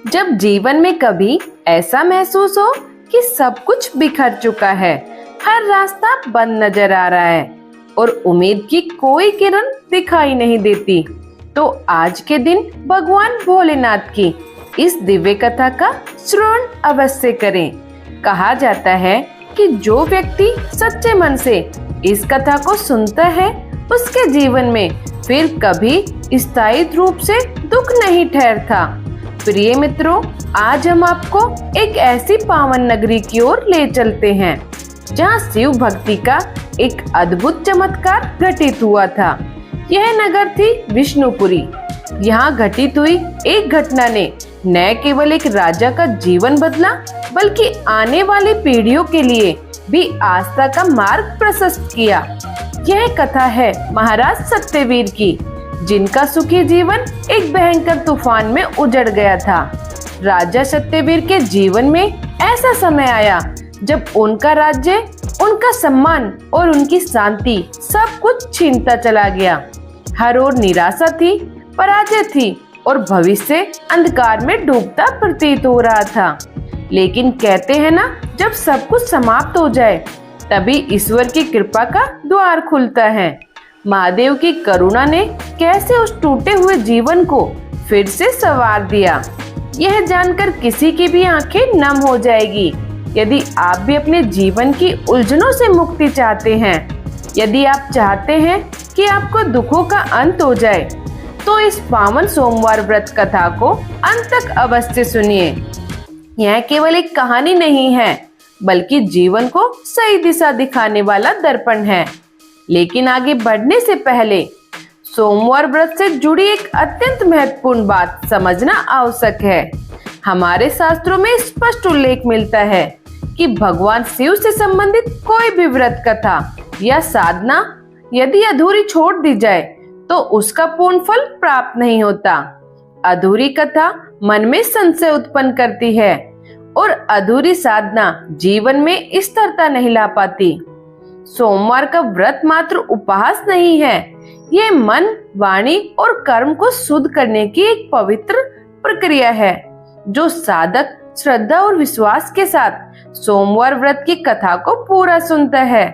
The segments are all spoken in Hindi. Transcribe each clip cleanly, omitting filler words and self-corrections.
जब जीवन में कभी ऐसा महसूस हो कि सब कुछ बिखर चुका है, हर रास्ता बंद नजर आ रहा है और उम्मीद की कोई किरण दिखाई नहीं देती, तो आज के दिन भगवान भोलेनाथ की इस दिव्य कथा का श्रवण अवश्य करें। कहा जाता है कि जो व्यक्ति सच्चे मन से इस कथा को सुनता है, उसके जीवन में फिर कभी स्थायी रूप से दुख नहीं ठहरता। प्रिय मित्रों, आज हम आपको एक ऐसी पावन नगरी की ओर ले चलते हैं जहां शिव भक्ति का एक अद्भुत चमत्कार घटित हुआ था। यह नगर थी विष्णुपुरी। यहाँ घटित हुई एक घटना ने न केवल एक राजा का जीवन बदला, बल्कि आने वाली पीढ़ियों के लिए भी आस्था का मार्ग प्रशस्त किया। यह कथा है महाराज सत्यवीर की, जिनका सुखी जीवन एक भयंकर तूफान में उजड़ गया था। राजा सत्यवीर के जीवन में ऐसा समय आया जब उनका राज्य, उनका सम्मान और उनकी शांति सब कुछ छीनता चला गया। हर ओर निराशा थी, पराजय थी और भविष्य अंधकार में डूबता प्रतीत हो रहा था। लेकिन कहते हैं ना, जब सब कुछ समाप्त हो जाए तभी ईश्वर की कृपा का द्वार खुलता है। महादेव की करुणा ने कैसे उस टूटे हुए जीवन को फिर से संवार दिया, यह जानकर किसी की भी आंखें नम हो जाएगी। यदि आप भी अपने जीवन की उलझनों से मुक्ति चाहते हैं, यदि आप चाहते हैं कि आपको दुखों का अंत हो जाए, तो इस पावन सोमवार व्रत कथा को अंत तक अवश्य सुनिए। यह केवल एक कहानी नहीं है, बल्कि जीवन को सही दिशा दिखाने वाला दर्पण है। लेकिन आगे बढ़ने से पहले सोमवार व्रत से जुड़ी एक अत्यंत महत्वपूर्ण बात समझना आवश्यक है। हमारे शास्त्रों में स्पष्ट उल्लेख मिलता है कि भगवान शिव से संबंधित कोई भी व्रत कथा या साधना यदि अधूरी छोड़ दी जाए तो उसका पूर्ण फल प्राप्त नहीं होता। अधूरी कथा मन में संशय उत्पन्न करती है और अधूरी साधना जीवन में स्थिरता नहीं ला पाती। सोमवार का व्रत मात्र उपवास नहीं है, यह मन, वाणी और कर्म को शुद्ध करने की एक पवित्र प्रक्रिया है। जो साधक श्रद्धा और विश्वास के साथ सोमवार व्रत की कथा को पूरा सुनता है,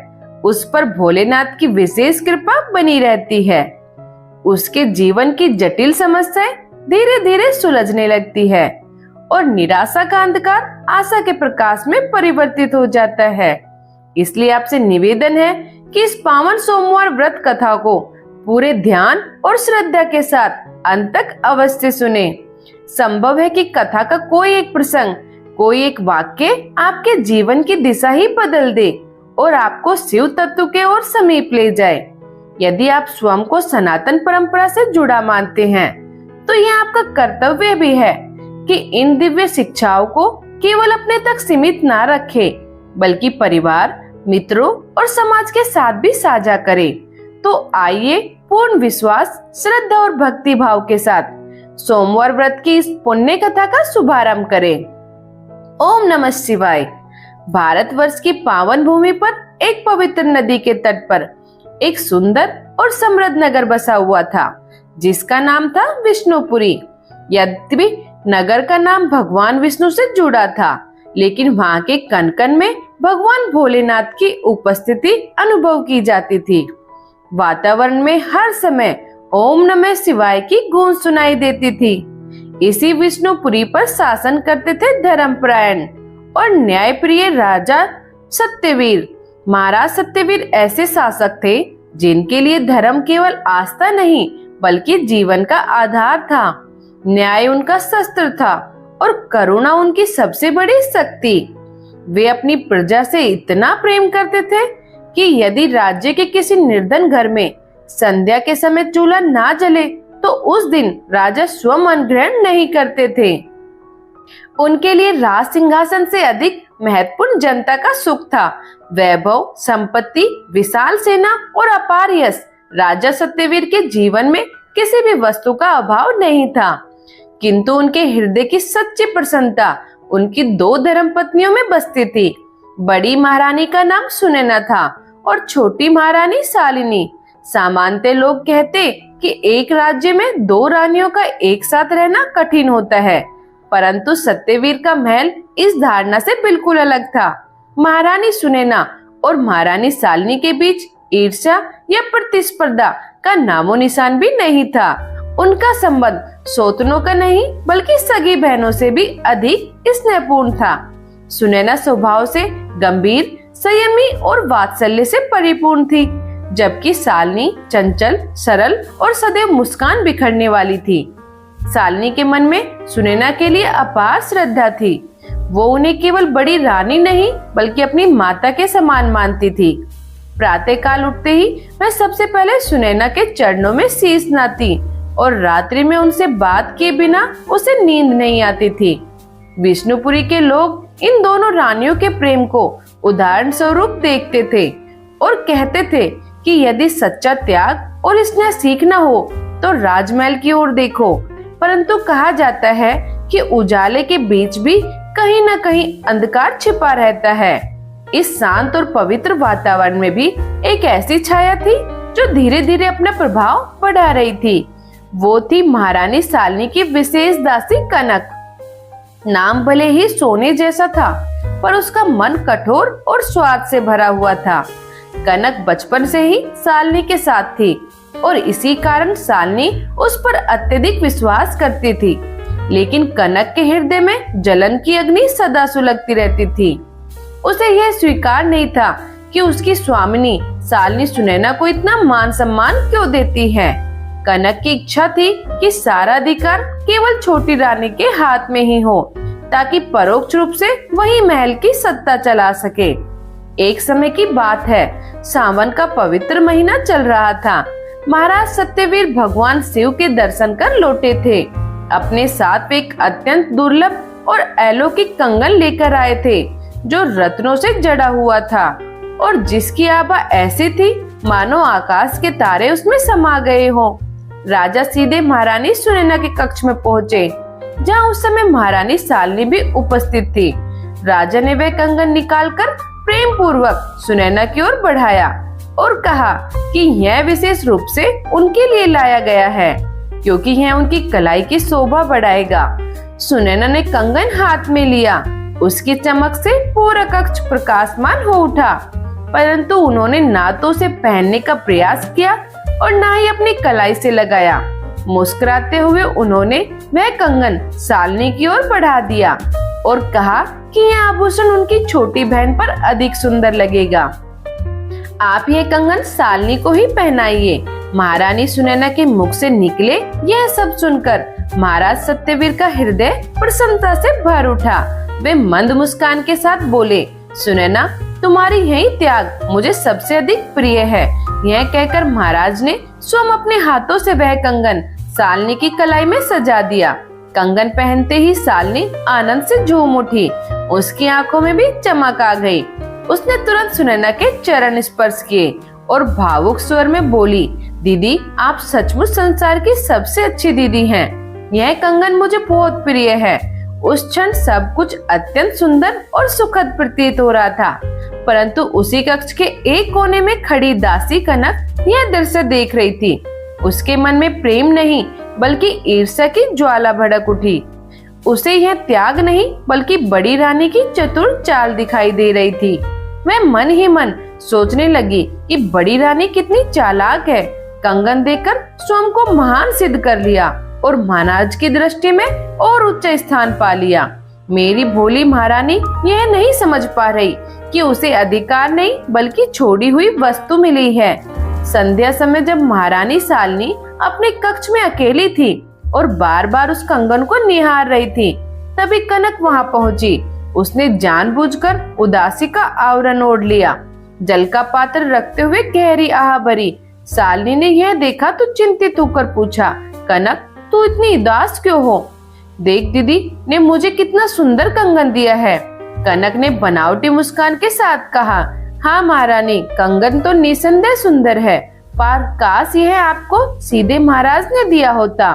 उस पर भोलेनाथ की विशेष कृपा बनी रहती है। उसके जीवन की जटिल समस्याएं धीरे धीरे सुलझने लगती है और निराशा का अंधकार आशा के प्रकाश में परिवर्तित हो जाता है। इसलिए आपसे निवेदन है कि इस पावन सोमवार व्रत कथा को पूरे ध्यान और श्रद्धा के साथ अंत तक अवश्य सुने। संभव है कि कथा का कोई एक प्रसंग, कोई एक वाक्य आपके जीवन की दिशा ही बदल दे और आपको शिव तत्व के ओर समीप ले जाए। यदि आप स्वयं को सनातन परंपरा से जुड़ा मानते हैं, तो यह आपका कर्तव्य भी है कि इन दिव्य शिक्षाओं को केवल अपने तक सीमित ना रखें, बल्कि परिवार, मित्रों और समाज के साथ भी साझा करें। तो आइए पूर्ण विश्वास, श्रद्धा और भक्ति भाव के साथ सोमवार व्रत की इस पुण्य कथा का शुभारंभ करें। ओम नमः शिवाय। भारतवर्ष की पावन भूमि पर एक पवित्र नदी के तट पर एक सुंदर और समृद्ध नगर बसा हुआ था, जिसका नाम था विष्णुपुरी। यद्यपि नगर का नाम भगवान विष्णु से जुड़ा था, लेकिन वहाँ के कण कण में भगवान भोलेनाथ की उपस्थिति अनुभव की जाती थी। वातावरण में हर समय ओम नमः शिवाय की गूंज सुनाई देती थी। इसी विष्णुपुरी पर शासन करते थे धर्मपरायण और न्यायप्रिय राजा सत्यवीर। महाराज सत्यवीर ऐसे शासक थे जिनके लिए धर्म केवल आस्था नहीं, बल्कि जीवन का आधार था। न्याय उनका शस्त्र था और करुणा उनकी सबसे बड़ी शक्ति। वे अपनी प्रजा से इतना प्रेम करते थे कि यदि राज्य के किसी निर्धन घर में संध्या के समय चूल्हा ना जले, तो उस दिन राजा स्वयं अन्न ग्रहण नहीं करते थे। उनके लिए राज सिंहासन से अधिक महत्वपूर्ण जनता का सुख था। वैभव, संपत्ति, विशाल सेना और अपार यश, राजा सत्यवीर के जीवन में किसी भी वस्तु का अभाव नहीं था। किंतु उनके हृदय की सच्ची प्रसन्नता उनकी दो धर्मपत्नियों में बसती थी। बड़ी महारानी का नाम सुनैना था और छोटी महारानी शालिनी। सामान्यतः लोग कहते कि एक राज्य में दो रानियों का एक साथ रहना कठिन होता है, परंतु सत्यवीर का महल इस धारणा से बिल्कुल अलग था। महारानी सुनैना और महारानी सालनी के बीच ईर्ष्या या प्रतिस्पर्धा का नामो निशान भी नहीं था। उनका संबंध सौतनों का नहीं बल्कि सगी बहनों से भी अधिक स्नेहपूर्ण था। सुनैना स्वभाव से गंभीर, संयमी और वात्सल्य से परिपूर्ण थी, जबकि सालनी चंचल, सरल और सदैव मुस्कान बिखरने वाली थी। सालनी के मन में सुनैना के लिए अपार श्रद्धा थी। वो उन्हें केवल बड़ी रानी नहीं बल्कि अपनी माता के समान मानती थी। प्रातः काल उठते ही वह सबसे पहले सुनैना के चरणों में शीश नहाती और रात्रि में उनसे बात किए बिना उसे नींद नहीं आती थी। विष्णुपुरी के लोग इन दोनों रानियों के प्रेम को उदाहरण स्वरूप देखते थे और कहते थे कि यदि सच्चा त्याग और स्नेह सीखना हो तो राजमहल की ओर देखो। परंतु कहा जाता है कि उजाले के बीच भी कहीं न कहीं अंधकार छिपा रहता है। इस शांत और पवित्र वातावरण में भी एक ऐसी छाया थी जो धीरे धीरे अपना प्रभाव बढ़ा रही थी। वो थी महारानी सालनी की विशेष दासी कनक। नाम भले ही सोने जैसा था, पर उसका मन कठोर और स्वार्थ से भरा हुआ था। कनक बचपन से ही सालनी के साथ थी और इसी कारण सालनी उस पर अत्यधिक विश्वास करती थी। लेकिन कनक के हृदय में जलन की अग्नि सदा सुलगती रहती थी। उसे यह स्वीकार नहीं था कि उसकी स्वामिनी सालनी सुनैना को इतना मान सम्मान क्यों देती है। कनक की इच्छा थी कि सारा अधिकार केवल छोटी रानी के हाथ में ही हो, ताकि परोक्ष रूप से वही महल की सत्ता चला सके। एक समय की बात है, सावन का पवित्र महीना चल रहा था। महाराज सत्यवीर भगवान शिव के दर्शन कर लौटे थे। अपने साथ एक अत्यंत दुर्लभ और अलौकिक कंगन लेकर आए थे, जो रत्नों से जड़ा हुआ था और जिसकी आभा ऐसी थी मानो आकाश के तारे उसमें समा गए हों। राजा सीधे महारानी सुनैना के कक्ष में पहुँचे, जहाँ उस समय महारानी सालनी भी उपस्थित थी। राजा ने वह कंगन निकालकर प्रेम पूर्वक सुनैना की ओर बढ़ाया और कहा कि यह विशेष रूप से उनके लिए लाया गया है, क्योंकि यह उनकी कलाई की शोभा बढ़ाएगा। सुनैना ने कंगन हाथ में लिया। उसकी चमक से पूरा कक्ष प्रकाशमान हो उठा, परंतु उन्होंने ना तो उसे पहनने का प्रयास किया और ना ही अपनी कलाई से लगाया। मुस्कुराते हुए उन्होंने वह कंगन सालनी की ओर बढ़ा दिया और कहा कि यह आभूषण उनकी छोटी बहन पर अधिक सुंदर लगेगा। आप यह कंगन सालनी को ही पहनाइए। महारानी सुनैना के मुख से निकले यह सब सुनकर महाराज सत्यवीर का हृदय प्रसन्नता से भर उठा। वे मंद मुस्कान के साथ बोले, सुनैना, तुम्हारी यही त्याग मुझे सबसे अधिक प्रिय है। यह कहकर महाराज ने स्वयं अपने हाथों से वह कंगन सालनी की कलाई में सजा दिया। कंगन पहनते ही सालनी आनंद से झूम उठी। उसकी आंखों में भी चमक आ गई। उसने तुरंत सुनैना के चरण स्पर्श किए और भावुक स्वर में बोली, दीदी, आप सचमुच संसार की सबसे अच्छी दीदी हैं। यह कंगन मुझे बहुत प्रिय है। उस क्षण सब कुछ अत्यंत सुंदर और सुखद प्रतीत हो रहा था, परंतु उसी कक्ष के एक कोने में खड़ी दासी कनक यह दृश्य देख रही थी। उसके मन में प्रेम नहीं बल्कि ईर्ष्या की ज्वाला भड़क उठी। उसे यह त्याग नहीं बल्कि बड़ी रानी की चतुर चाल दिखाई दे रही थी। वह मन ही मन सोचने लगी कि बड़ी रानी कितनी चालाक है। कंगन देकर स्वयं को महान सिद्ध कर लिया और महाराज की दृष्टि में और उच्च स्थान पा लिया। मेरी भोली महारानी यह नहीं समझ पा रही कि उसे अधिकार नहीं बल्कि छोड़ी हुई वस्तु मिली है। संध्या समय जब महारानी सालनी अपने कक्ष में अकेली थी और बार बार उस कंगन को निहार रही थी, तभी कनक वहां पहुंची। उसने जानबूझकर उदासी का आवरण ओढ़ लिया। जल का पात्र रखते हुए गहरी आह भरी। सालनी ने यह देखा तो चिंतित होकर पूछा, कनक, तू इतनी उदास क्यों हो? देख, दीदी ने मुझे कितना सुंदर कंगन दिया है। कनक ने बनावटी मुस्कान के साथ कहा, हाँ महारानी, कंगन तो निसंदेह सुंदर है, पर काश यह आपको सीधे महाराज ने दिया होता,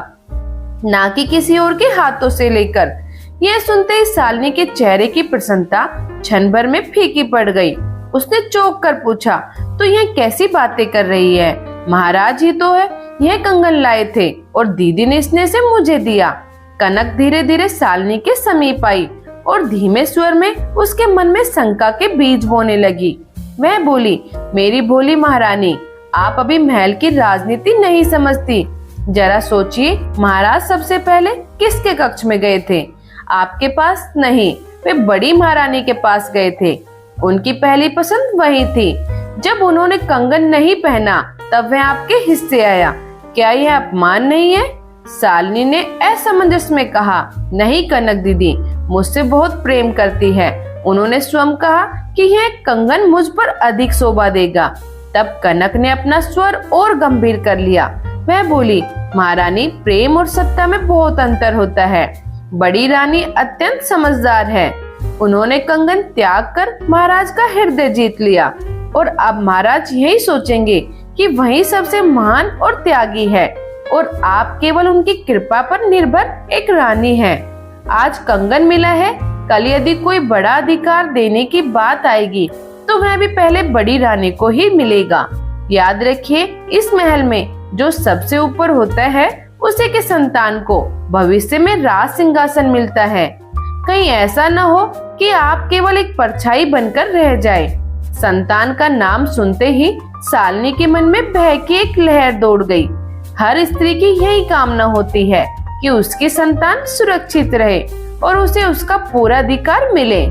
ना कि किसी और के हाथों से लेकर। यह सुनते ही सालनी के चेहरे की प्रसन्नता क्षण भर में फीकी पड़ गई। उसने चौंक कर पूछा, तो यह कैसी बातें कर रही है? महाराज ही तो है यह कंगन लाए थे और दीदी ने स्नेह से मुझे दिया। कनक धीरे धीरे शालिनी के समीप आई और धीमे स्वर में उसके मन में शंका के बीज बोने लगी। वह बोली, मेरी भोली महारानी, आप अभी महल की राजनीति नहीं समझती। जरा सोचिए, महाराज सबसे पहले किसके कक्ष में गए थे? आपके पास नहीं, वे बड़ी महारानी के पास गए थे। उनकी पहली पसंद वही थी। जब उन्होंने कंगन नहीं पहना तब वह आपके हिस्से आया। क्या यह अपमान नहीं है? शालिनी ने असमंजस में कहा। नहीं कनक दीदी, मुझसे बहुत प्रेम करती है। उन्होंने स्वयं कहा कि यह कंगन मुझ पर अधिक शोभा देगा। तब कनक ने अपना स्वर और गंभीर कर लिया। वह बोली, महारानी, प्रेम और सत्ता में बहुत अंतर होता है। बड़ी रानी अत्यंत समझदार है। उन्होंने कंगन त्याग कर महाराज का हृदय जीत लिया और अब महाराज यही सोचेंगे कि वही सबसे महान और त्यागी है और आप केवल उनकी कृपा पर निर्भर एक रानी हैं। आज कंगन मिला है, कल यदि कोई बड़ा अधिकार देने की बात आएगी तो वह भी पहले बड़ी रानी को ही मिलेगा। याद रखिए, इस महल में जो सबसे ऊपर होता है उसी के संतान को भविष्य में राज सिंहासन मिलता है। कहीं ऐसा न हो कि आप केवल एक परछाई बनकर रह जाए। संतान का नाम सुनते ही शालिनी के मन में भय की एक लहर दौड़ गई। हर स्त्री की यही कामना होती है कि उसकी संतान सुरक्षित रहे और उसे उसका पूरा अधिकार मिले।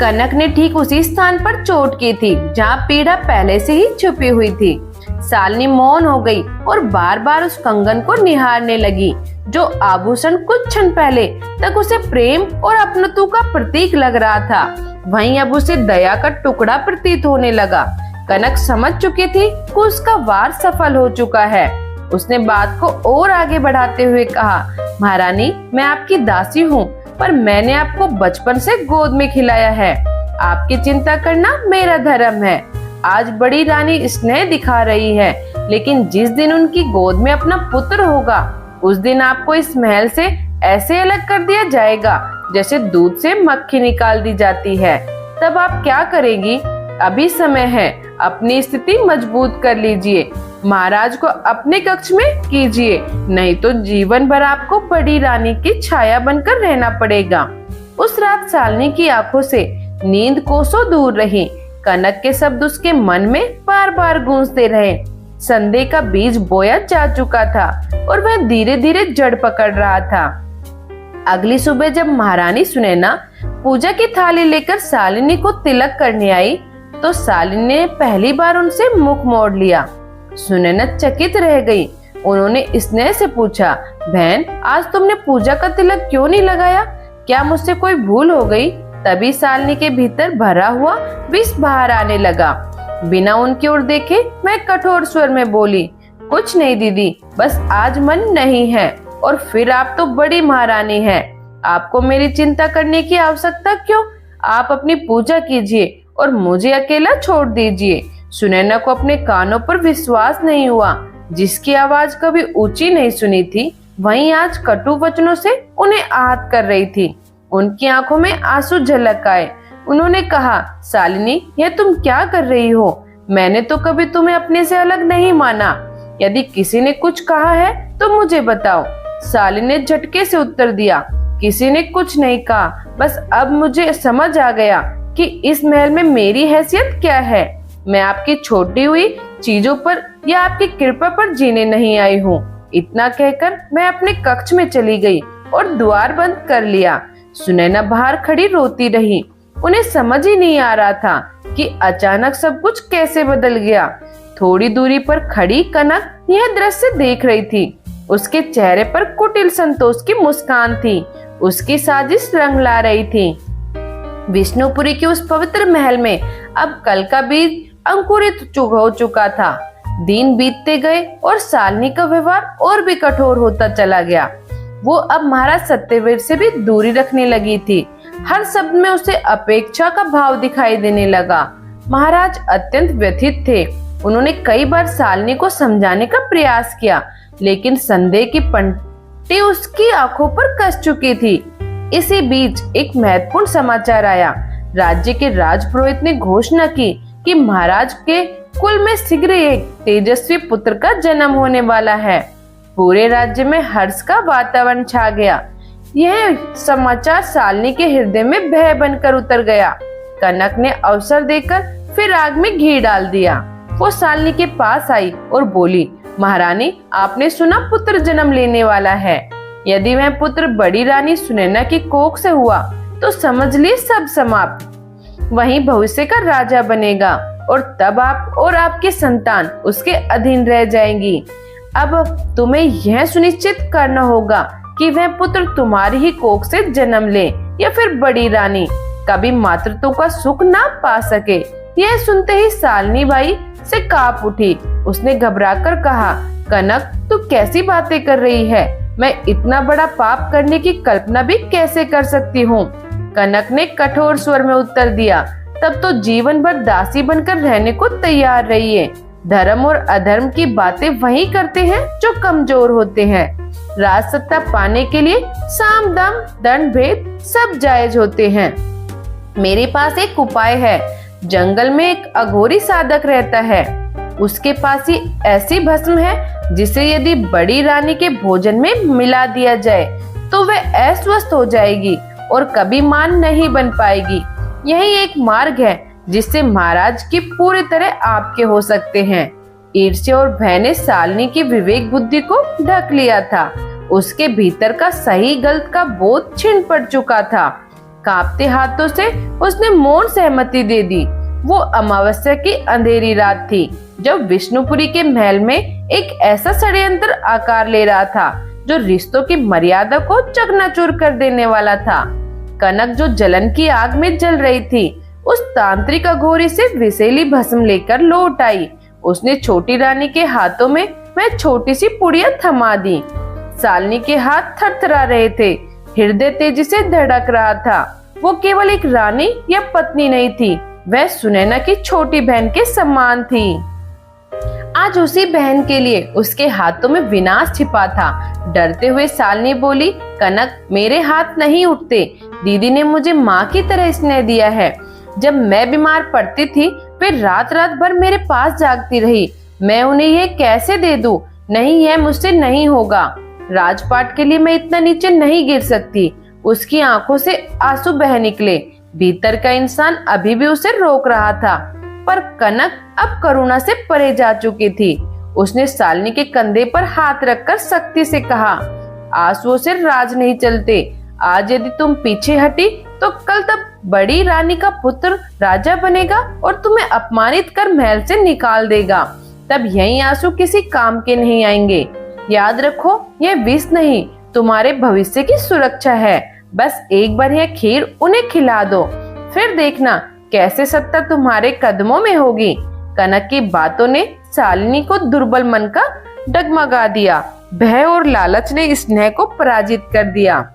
कनक ने ठीक उसी स्थान पर चोट की थी जहाँ पीड़ा पहले से ही छुपी हुई थी। शालिनी मौन हो गई और बार बार उस कंगन को निहारने लगी, जो आभूषण कुछ क्षण पहले तक उसे प्रेम और अपनत्व का प्रतीक लग रहा था, वहीं अब उसे दया का टुकड़ा प्रतीत होने लगा। कनक समझ चुकी थी कि उसका वार सफल हो चुका है। उसने बात को और आगे बढ़ाते हुए कहा, महारानी, मैं आपकी दासी हूँ, पर मैंने आपको बचपन से गोद में खिलाया है। आपकी चिंता करना मेरा धर्म है। आज बड़ी रानी स्नेह दिखा रही है, लेकिन जिस दिन उनकी गोद में अपना पुत्र होगा उस दिन आपको इस महल से ऐसे अलग कर दिया जाएगा जैसे दूध से मक्खी निकाल दी जाती है। तब आप क्या करेगी? अभी समय है, अपनी स्थिति मजबूत कर लीजिए। महाराज को अपने कक्ष में कीजिए, नहीं तो जीवन भर आपको बड़ी रानी की छाया बनकर रहना पड़ेगा। उस रात शालिनी की आंखों से नींद कोसों दूर रही। कनक के शब्द उसके मन में बार बार गूंजते रहे। संदेह का बीज बोया जा चुका था और वह धीरे धीरे जड़ पकड़ रहा था। अगली सुबह जब महारानी सुनैना पूजा की थाली लेकर शालिनी को तिलक करने आई तो शालिनी ने पहली बार उनसे मुख मोड़ लिया। सुनैना चकित रह गई। उन्होंने स्नेह से पूछा, बहन, आज तुमने पूजा का तिलक क्यों नहीं लगाया? क्या मुझसे कोई भूल हो गई? तभी शालिनी के भीतर भरा हुआ विष बाहर आने लगा। बिना उनकी ओर देखे मैं कठोर स्वर में बोली, कुछ नहीं दीदी, बस आज मन नहीं है। और फिर आप तो बड़ी महारानी हैं, आपको मेरी चिंता करने की आवश्यकता क्यों? आप अपनी पूजा कीजिए और मुझे अकेला छोड़ दीजिए। सुनैना को अपने कानों पर विश्वास नहीं हुआ। जिसकी आवाज कभी ऊंची नहीं सुनी थी, वहीं आज कटु वचनों से उन्हें आहत कर रही थी। उनकी आंखों में आंसू झलक आए। उन्होंने कहा, शालिनी, यह तुम क्या कर रही हो? मैंने तो कभी तुम्हें अपने से अलग नहीं माना। यदि किसी ने कुछ कहा है तो मुझे बताओ। शालिनी ने झटके से उत्तर दिया, किसी ने कुछ नहीं कहा, बस अब मुझे समझ आ गया कि इस महल में मेरी हैसियत क्या है। मैं आपकी छोटी हुई चीजों पर या आपकी कृपा पर जीने नहीं आई हूँ। इतना कहकर मैं अपने कक्ष में चली गई और द्वार बंद कर लिया। सुनैना बाहर खड़ी रोती रही। उन्हें समझ ही नहीं आ रहा था कि अचानक सब कुछ कैसे बदल गया। थोड़ी दूरी पर खड़ी कनक यह दृश्य देख रही थी। उसके चेहरे पर कुटिल संतोष की मुस्कान थी। उसकी साजिश रंग ला रही थी। विष्णुपुरी के उस पवित्र महल में अब कल का बीज अंकुरित हो चुका था। दिन बीतते गए और शालिनी का व्यवहार और भी कठोर होता चला गया। वो अब महाराज सत्यवीर से भी दूरी रखने लगी थी। हर शब्द में उसे अपेक्षा का भाव दिखाई देने लगा। महाराज अत्यंत व्यथित थे। उन्होंने कई बार शालिनी को समझाने का प्रयास किया, लेकिन संदेह की पंक्ति उसकी आंखों पर कस चुकी थी। इसी बीच एक महत्वपूर्ण समाचार आया। राज्य के राजपुरोहित ने घोषणा की कि महाराज के कुल में शीघ्र एक तेजस्वी पुत्र का जन्म होने वाला है। पूरे राज्य में हर्ष का वातावरण छा गया। यह समाचार शालिनी के हृदय में भय बनकर उतर गया। कनक ने अवसर देकर फिर आग में घी डाल दिया। वो शालिनी के पास आई और बोली, महारानी, आपने सुना पुत्र जन्म लेने वाला है। यदि वह पुत्र बड़ी रानी सुनैना की कोख से हुआ तो समझ ली सब समाप्त। वही भविष्य का राजा बनेगा और तब आप और आपकी संतान उसके अधीन रह जाएंगी। अब तुम्हें यह सुनिश्चित करना होगा कि वह पुत्र तुम्हारी ही कोख से जन्म ले या फिर बड़ी रानी कभी मातृत्व का सुख ना पा सके। यह सुनते ही शालिनी बाई से कांप उठी। उसने घबराकर कहा, कनक, तू कैसी बातें कर रही है? मैं इतना बड़ा पाप करने की कल्पना भी कैसे कर सकती हूँ? कनक ने कठोर स्वर में उत्तर दिया, तब तो जीवन भर दासी बनकर रहने को तैयार रहिए। धर्म और अधर्म की बातें वही करते हैं जो कमजोर होते हैं। राज सत्ता पाने के लिए साम दाम दंड भेद सब जायज होते हैं। मेरे पास एक उपाय है। जंगल में एक अघोरी साधक रहता है। उसके पास ही ऐसी भस्म है जिसे यदि बड़ी रानी के भोजन में मिला दिया जाए तो वह अस्वस्थ हो जाएगी और कभी मान नहीं बन पाएगी। यही एक मार्ग है जिससे महाराज की पूरी तरह आपके हो सकते हैं। ईर्ष्या और भय ने शालिनी की विवेक बुद्धि को ढक लिया था। उसके भीतर का सही गलत का बोध छिन पड़ चुका था। कांपते हाथों से उसने मौन सहमति दे दी। वो अमावस्या की अंधेरी रात थी जब विष्णुपुरी के महल में एक ऐसा षड्यंत्र आकार ले रहा था जो रिश्तों की मर्यादा को चकनाचूर कर देने वाला था। कनक जो जलन की आग में जल रही थी, उस तांत्रिक अघोरी से विषैली भस्म लेकर लौट आई। उसने छोटी रानी के हाथों में वह छोटी सी पुड़िया थमा दी। शालिनी के हाथ थरथरा रहे थे, हृदय तेजी से धड़क रहा था। वो केवल एक रानी या पत्नी नहीं थी, वह सुनैना की छोटी बहन के समान थी। आज उसी बहन के लिए उसके हाथों में विनाश छिपा था। डरते हुए शालिनी बोली, कनक, मेरे हाथ नहीं उठते। दीदी ने मुझे माँ की तरह स्नेह दिया है। जब मैं बीमार पड़ती थी वे रात रात भर मेरे पास जागती रही। मैं उन्हें ये कैसे दे दूं? नहीं, यह मुझसे नहीं होगा। राजपाट के लिए मैं इतना नीचे नहीं गिर सकती। उसकी आंखों से आंसू बह निकले। भीतर का इंसान अभी भी उसे रोक रहा था, पर कनक अब करुणा से परे जा चुकी थी। उसने शालिनी के कंधे पर हाथ रखकर सख्ती से कहा, आंसुओं से राज नहीं चलते। आज यदि तुम पीछे हटी तो कल तब बड़ी रानी का पुत्र राजा बनेगा और तुम्हें अपमानित कर महल से निकाल देगा। तब यही आंसू किसी काम के नहीं आएंगे। याद रखो, यह विष नहीं, तुम्हारे भविष्य की सुरक्षा है। बस एक बार यह खीर उन्हें खिला दो, फिर देखना कैसे सत्ता तुम्हारे कदमों में होगी। कनक की बातों ने शालिनी को दुर्बल मन का डगमगा दिया। भय और लालच ने स्नेह को पराजित कर दिया।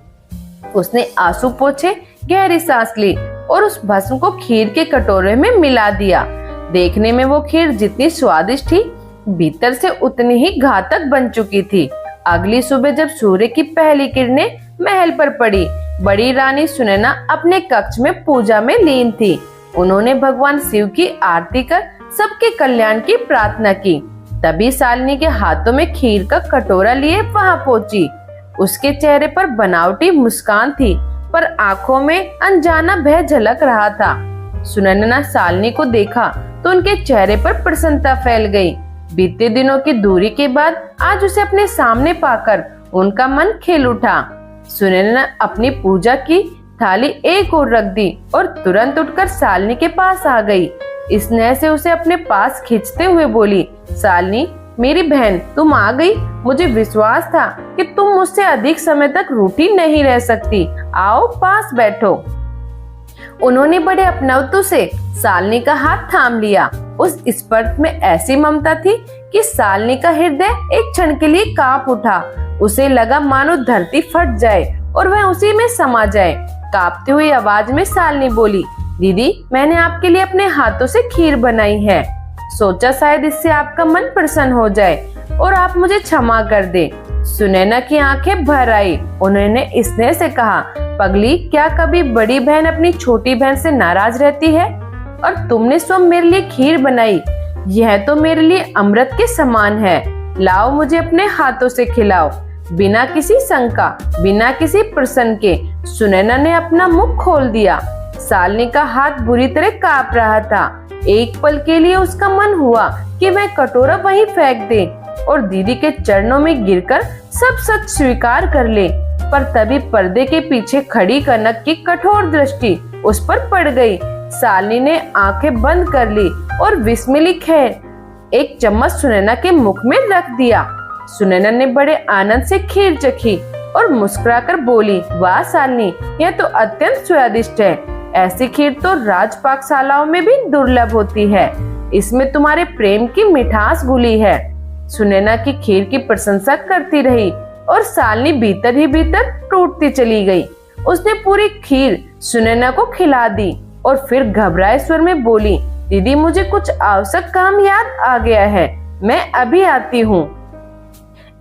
उसने आंसू पोंछे, गहरी सांस ली और उस भस्म को खीर के कटोरे में मिला दिया। देखने में वो खीर जितनी स्वादिष्ट थी, भीतर से उतनी ही घातक बन चुकी थी। अगली सुबह जब सूर्य की पहली किरणें महल पर पड़ी, बड़ी रानी सुनैना अपने कक्ष में पूजा में लीन थी। उन्होंने भगवान शिव की आरती कर सबके कल्याण की प्रार्थना की। तभी शालिनी के हाथों में खीर का कटोरा लिए वहां पहुंची। उसके चेहरे पर बनावटी मुस्कान थी, पर आंखों में अनजाना भय झलक रहा था। सुनैना शालिनी को देखा तो उनके चेहरे पर प्रसन्नता फैल गई। बीते दिनों की दूरी के बाद आज उसे अपने सामने पाकर उनका मन खिल उठा। सुनैना अपनी पूजा की थाली एक ओर रख दी और तुरंत उठकर शालिनी के पास आ गई। स्नेह से उसे अपने पास खींचते हुए बोली, शालिनी, मेरी बहन, तुम आ गई। मुझे विश्वास था कि तुम मुझसे अधिक समय तक रूठी नहीं रह सकती। आओ, पास बैठो। उन्होंने बड़े अपनत्व से शालिनी का हाथ थाम लिया। उस स्पर्श में ऐसी ममता थी कि शालिनी का हृदय एक क्षण के लिए कांप उठा। उसे लगा मानो धरती फट जाए और वह उसी में समा जाए। कांपती हुई आवाज में शालिनी बोली, दीदी, मैंने आपके लिए अपने हाथों से खीर बनाई है। सोचा शायद इससे आपका मन प्रसन्न हो जाए और आप मुझे क्षमा कर दे। सुनैना की आंखें भर आई। उन्होंने स्नेह से कहा, पगली, क्या कभी बड़ी बहन अपनी छोटी बहन से नाराज रहती है? और तुमने स्वयं मेरे लिए खीर बनाई, यह तो मेरे लिए अमृत के समान है। लाओ मुझे अपने हाथों से खिलाओ। बिना किसी शंका, बिना किसी प्रश्न के सुनैना ने अपना मुख खोल दिया। शालिनी का हाथ बुरी तरह कांप रहा था। एक पल के लिए उसका मन हुआ कि वह कटोरा वहीं फेंक दे और दीदी के चरणों में गिरकर सब सच स्वीकार कर ले, पर तभी पर्दे के पीछे खड़ी कनक की कठोर दृष्टि उस पर पड़ गई। शालिनी ने आंखें बंद कर ली और विस्मिली खैर एक चम्मच सुनैना के मुख में रख दिया। सुनैना ने बड़े आनंद से खीर चखी और मुस्कुराकर बोली, वाह शालिनी, यह तो अत्यंत स्वादिष्ट है। ऐसी खीर तो राज पाकशालाओं में भी दुर्लभ होती है। इसमें तुम्हारे प्रेम की मिठास घुली है। सुनैना की खीर की प्रशंसा करती रही और शालिनी भीतर ही भीतर टूटती चली गई। उसने पूरी खीर सुनैना को खिला दी और फिर घबराए स्वर में बोली, दीदी मुझे कुछ आवश्यक काम याद आ गया है, मैं अभी आती हूँ।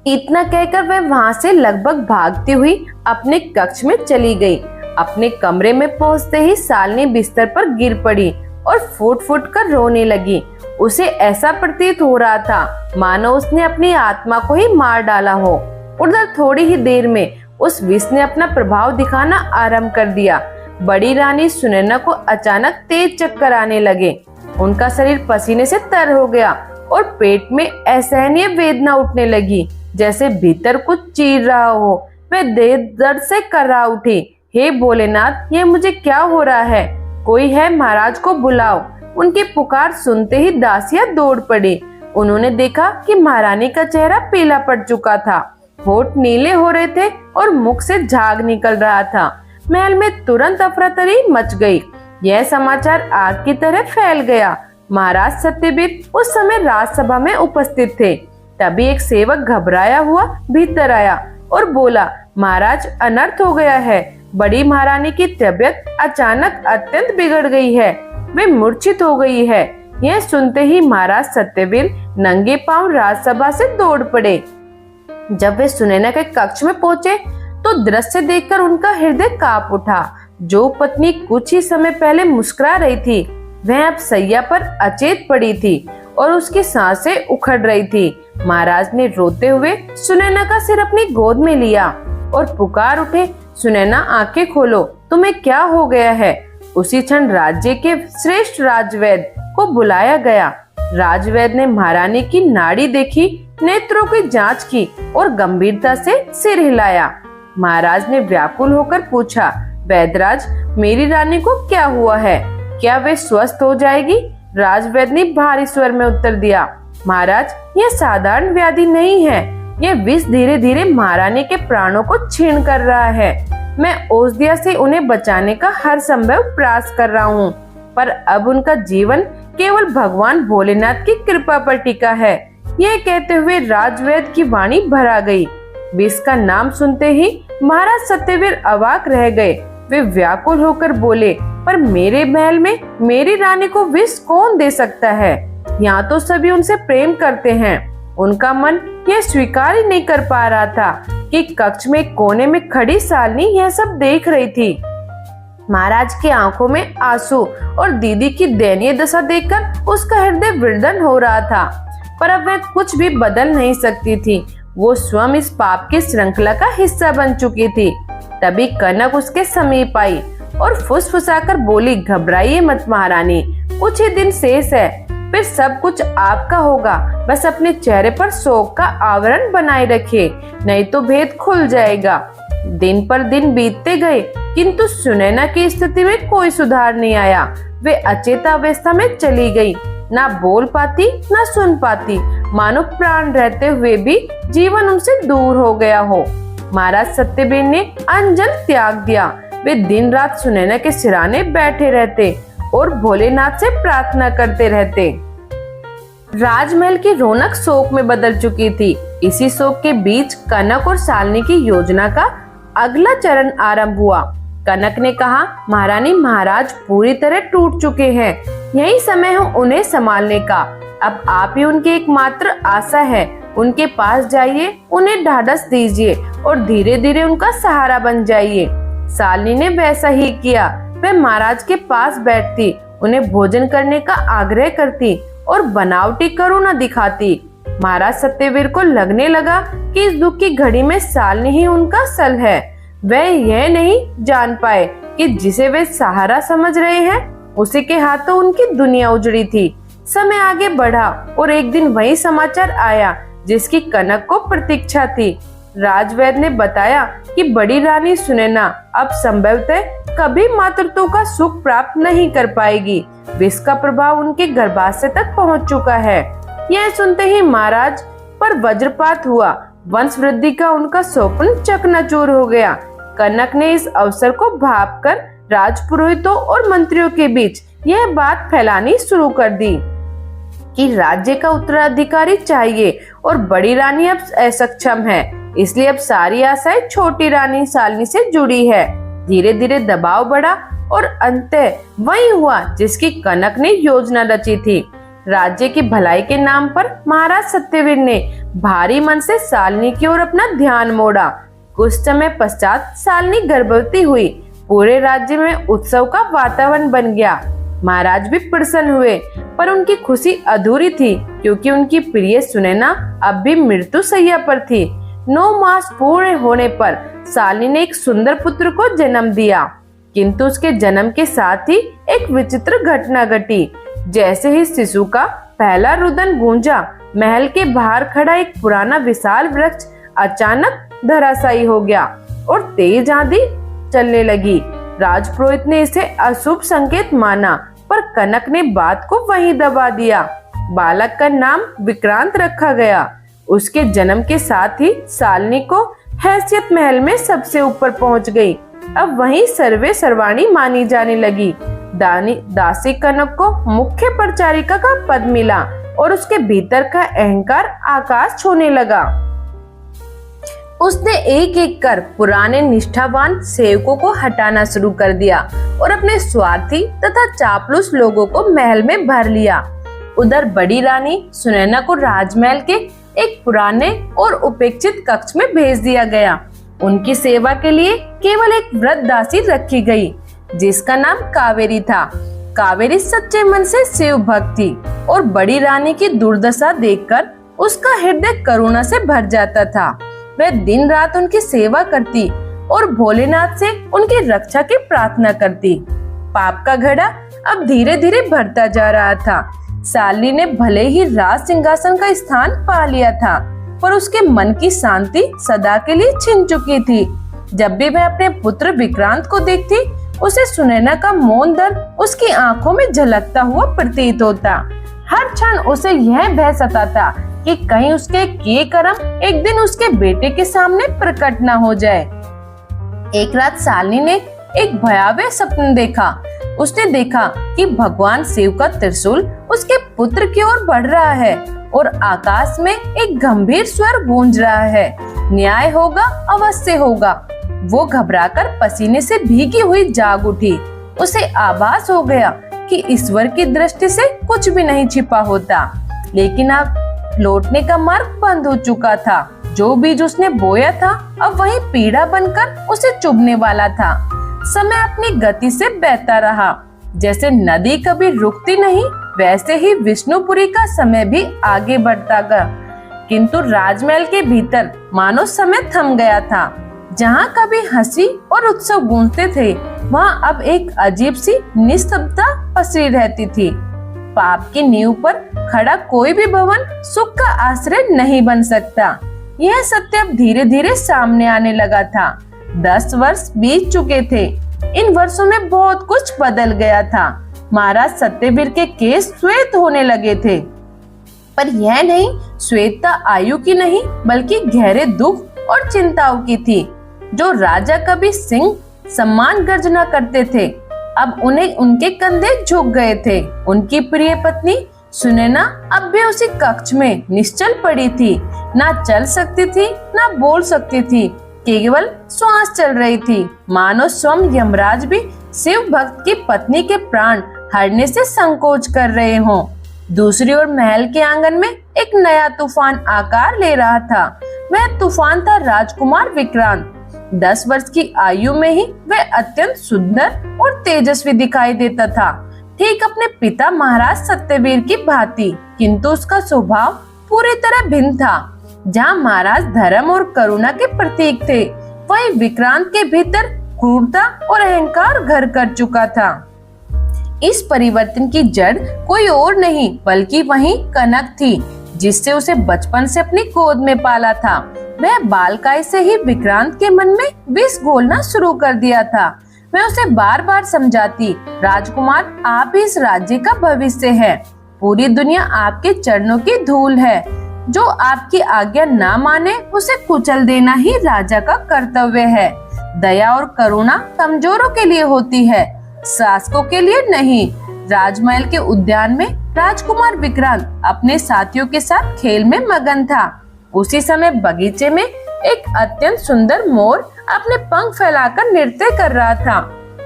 इतना कहकर वह वहाँ से लगभग भागती हुई अपने कक्ष में चली गई। अपने कमरे में पहुँचते ही शालिनी बिस्तर पर गिर पड़ी और फूट फूट कर रोने लगी। उसे ऐसा प्रतीत हो रहा था मानो उसने अपनी आत्मा को ही मार डाला हो। उधर थोड़ी ही देर में उस विष ने अपना प्रभाव दिखाना आरंभ कर दिया। बड़ी रानी सुनैना को अचानक तेज चक्कर आने लगे। उनका शरीर पसीने से तर हो गया और पेट में असहनीय वेदना उठने लगी, जैसे भीतर कुछ चीर रहा हो। वह देह दर्द से कर्रा उठी। हे भोलेनाथ, ये मुझे क्या हो रहा है? कोई है, महाराज को बुलाओ। उनकी पुकार सुनते ही दासियां दौड़ पड़ी। उन्होंने देखा कि महारानी का चेहरा पीला पड़ चुका था, होठ नीले हो रहे थे और मुख से झाग निकल रहा था। महल में तुरंत अफरा-तफरी मच गई। यह समाचार आग की तरह फैल गया। महाराज सत्यवीर उस समय राजसभा में उपस्थित थे। तभी एक सेवक घबराया हुआ भीतर आया और बोला, महाराज, अनर्थ हो गया है। बड़ी महारानी की तबीयत अचानक अत्यंत बिगड़ गई है, वे मूर्छित हो गई है। यह सुनते ही महाराज सत्यवीर नंगे पांव राजसभा से दौड़ पड़े। जब वे सुनैना के कक्ष में पहुंचे तो दृश्य देखकर उनका हृदय कांप उठा। जो पत्नी कुछ ही समय पहले मुस्कुरा रही थी, वह अब सैया पर अचेत पड़ी थी और उसकी सांसें उखड़ रही थी। महाराज ने रोते हुए सुनैना का सिर अपनी गोद में लिया और पुकार उठे, सुनैना, आंखें खोलो, तुम्हें क्या हो गया है? उसी क्षण राज्य के श्रेष्ठ राजवैद्य को बुलाया गया। राजवैद्य ने महारानी की नाड़ी देखी, नेत्रों की जांच की और गंभीरता से सिर हिलाया। महाराज ने व्याकुल होकर पूछा, वैद्यराज, मेरी रानी को क्या हुआ है? क्या वे स्वस्थ हो जाएगी? राजवैद्य ने भारी स्वर में उत्तर दिया, महाराज, यह साधारण व्याधि नहीं है। यह विष धीरे धीरे महारानी के प्राणों को छीन कर रहा है। मैं औषधिया से उन्हें बचाने का हर संभव प्रयास कर रहा हूँ, पर अब उनका जीवन केवल भगवान भोलेनाथ की कृपा पर टिका है। यह कहते हुए राजवैद्य की वाणी भरा गई। विष का नाम सुनते ही महाराज सत्यवीर अवाक रह गए। वे व्याकुल होकर बोले, पर मेरे महल में मेरी रानी को विष कौन दे सकता है? यहाँ तो सभी उनसे प्रेम करते हैं। उनका मन यह स्वीकार ही नहीं कर पा रहा था कि कक्ष में कोने में खड़ी शालिनी यह सब देख रही थी। महाराज की आंखों में आंसू और दीदी की दयनीय दशा देखकर उसका हृदय विदीर्ण हो रहा था, पर अब वह कुछ भी बदल नहीं सकती थी। वो स्वयं इस पाप की श्रृंखला का हिस्सा बन चुकी थी। तभी कनक उसके समीप आई और फुसफुसाकर बोली, घबराइए मत महारानी, कुछ ही दिन शेष है, फिर सब कुछ आपका होगा। बस अपने चेहरे पर शोक का आवरण बनाए रखिए, नहीं तो भेद खुल जाएगा। दिन पर दिन बीतते गए, किंतु सुनैना की स्थिति में कोई सुधार नहीं आया। वे अचेतावस्था में चली गई, ना बोल पाती ना सुन पाती, मानो प्राण रहते हुए भी जीवन उनसे दूर हो गया हो। महाराज सत्यवीर ने अंजन त्याग दिया। वे दिन रात सुनैना के सिराने बैठे रहते और भोलेनाथ से प्रार्थना करते रहते। राजमहल की रौनक शोक में बदल चुकी थी। इसी शोक के बीच कनक और शालिनी की योजना का अगला चरण आरंभ हुआ। कनक ने कहा, महारानी, महाराज पूरी तरह टूट चुके हैं, यही समय है उन्हें संभालने का। अब आप ही उनकी एकमात्र आशा है। उनके पास जाइए, उन्हें ढाढ़स दीजिए और धीरे धीरे उनका सहारा बन जाइए। शालिनी ने वैसा ही किया। वह महाराज के पास बैठती, उन्हें भोजन करने का आग्रह करती और बनावटी करुणा दिखाती। महाराज सत्यवीर को लगने लगा कि इस दुख की घड़ी में सालनी ही उनका सल है। वह यह नहीं जान पाए कि जिसे वे सहारा समझ रहे हैं उसी के हाथों उनकी दुनिया उजड़ी थी। समय आगे बढ़ा और एक दिन वही समाचार आया जिसकी कनक को प्रतीक्षा थी। राजवैद्य ने बताया कि बड़ी रानी सुनैना अब संभवतः कभी मातृत्व का सुख प्राप्त नहीं कर पाएगी। विष का प्रभाव उनके गर्भाशय तक पहुंच चुका है। यह सुनते ही महाराज पर वज्रपात हुआ। वंश वृद्धि का उनका स्वप्न चकनाचूर हो गया। कनक ने इस अवसर को भांपकर राजपुरोहितों और मंत्रियों के बीच यह बात फैलानी शुरू कर दी कि राज्य का उत्तराधिकारी चाहिए और बड़ी रानी अब असक्षम है, इसलिए अब सारी आशाएं छोटी रानी सालनी से जुड़ी है। धीरे धीरे दबाव बढ़ा और अंततः वही हुआ जिसकी कनक ने योजना रची थी। राज्य की भलाई के नाम पर महाराज सत्यवीर ने भारी मन से सालनी की ओर अपना ध्यान मोड़ा। कुछ समय पश्चात सालनी गर्भवती हुई। पूरे राज्य में उत्सव का वातावरण बन गया। महाराज भी प्रसन्न हुए, पर उनकी खुशी अधूरी थी क्योंकि उनकी प्रिय सुनैना अब भी मृत्यु शैया पर थी। 9 मास पूर्ण होने पर सालनी ने एक सुंदर पुत्र को जन्म दिया, किंतु उसके जन्म के साथ ही एक विचित्र घटना घटी। जैसे ही शिशु का पहला रुदन गूंजा, महल के बाहर खड़ा एक पुराना विशाल वृक्ष अचानक धराशायी हो गया और तेज आंधी चलने लगी। राजपुरोहित ने इसे अशुभ संकेत माना, पर कनक ने बात को वहीं दबा दिया। बालक का नाम विक्रांत रखा गया। उसके जन्म के साथ ही सालनी को हैसियत महल में सबसे ऊपर पहुंच गई। अब वहीं सर्वे सर्वाणी मानी जाने लगी। दासी कनक को मुख्य परिचारिका का पद मिला और उसके भीतर का अहंकार आकाश छूने लगा। उसने एक एक कर पुराने निष्ठावान सेवकों को हटाना शुरू कर दिया और अपने स्वार्थी तथा चापलूस लोगों को महल में भर लिया। उधर बड़ी रानी सुनैना को राजमहल के एक पुराने और उपेक्षित कक्ष में भेज दिया गया। उनकी सेवा के लिए केवल एक वृद्ध दासी रखी गई जिसका नाम कावेरी था। कावेरी सच्चे मन से शिव भक्त थी और बड़ी रानी की दुर्दशा देखकर उसका हृदय करुणा से भर जाता था। वह दिन रात उनकी सेवा करती और भोलेनाथ से उनकी रक्षा की प्रार्थना करती। पाप का घड़ा अब धीरे धीरे भरता जा रहा था। सालनी ने भले ही राज सिंहासन का स्थान पा लिया था, पर उसके मन की शांति सदा के लिए छिन चुकी थी। जब भी वह अपने पुत्र विक्रांत को देखती, उसे सुनैना का मौन दर्द उसकी आंखों में झलकता हुआ प्रतीत होता। हर क्षण उसे यह भय सताता कि कहीं उसके किए कर्म एक दिन उसके बेटे के सामने प्रकट न हो जाए। एक रात सालनी ने एक भयावह सपना देखा। उसने देखा कि भगवान शिव का त्रिशूल उसके पुत्र की ओर बढ़ रहा है और आकाश में एक गंभीर स्वर गूंज रहा है, न्याय होगा, अवश्य होगा। वो घबराकर पसीने से भीगी हुई जाग उठी। उसे आभास हो गया कि ईश्वर की दृष्टि से कुछ भी नहीं छिपा होता, लेकिन अब लौटने का मार्ग बंद हो चुका था। जो बीज उसने बोया था अब वही पीड़ा बनकर उसे चुभने वाला था। समय अपनी गति से बहता रहा। जैसे नदी कभी रुकती नहीं, वैसे ही विष्णुपुरी का समय भी आगे बढ़ता गया। किंतु राजमहल के भीतर मानो समय थम गया था। जहाँ कभी हंसी और उत्सव गूंजते थे, वहाँ अब एक अजीब सी निस्तब्धता पसरी रहती थी। पाप की नींव पर खड़ा कोई भी भवन सुख का आश्रय नहीं बन सकता। यह सत्य अब धीरे धीरे सामने आने लगा था। 10 वर्ष बीत चुके थे। इन वर्षों में बहुत कुछ बदल गया था। महाराज सत्यवीर के केस श्वेत होने लगे थे, पर यह नहीं श्वेतता आयु की नहीं बल्कि गहरे दुख और चिंताओं की थी। जो राजा कभी सिंह सम्मान गर्जना करते थे, अब उन्हें उनके कंधे झुक गए थे। उनकी प्रिय पत्नी सुनैना अब भी उसी कक्ष में निश्चल पड़ी थी। ना चल सकती थी, ना बोल सकती थी, केवल श्वास चल रही थी। मानो स्वयं यमराज भी शिव भक्त की पत्नी के प्राण हरने से संकोच कर रहे हों। दूसरी ओर महल के आंगन में एक नया तूफान आकार ले रहा था। वह तूफान था राजकुमार विक्रांत। 10 वर्ष की आयु में ही वह अत्यंत सुंदर और तेजस्वी दिखाई देता था, ठीक अपने पिता महाराज सत्यवीर की भांति। किंतु उसका स्वभाव पूरी तरह भिन्न था। जहाँ महाराज धर्म और करुणा के प्रतीक थे, वहीं विक्रांत के भीतर क्रूरता और अहंकार घर कर चुका था। इस परिवर्तन की जड़ कोई और नहीं बल्कि वही कनक थी, जिससे उसे बचपन से अपनी गोद में पाला था। वह बालकाई से ही विक्रांत के मन में विष घोलना शुरू कर दिया था। मैं उसे बार बार समझाती, राजकुमार आप इस राज्य का भविष्य है, पूरी दुनिया आपके चरणों की धूल है, जो आपकी आज्ञा ना माने उसे कुचल देना ही राजा का कर्तव्य है। दया और करुणा कमजोरों के लिए होती है, शासकों के लिए नहीं। राजमहल के उद्यान में राजकुमार विक्रांत अपने साथियों के साथ खेल में मगन था। उसी समय बगीचे में एक अत्यंत सुंदर मोर अपने पंख फैलाकर नृत्य कर रहा था।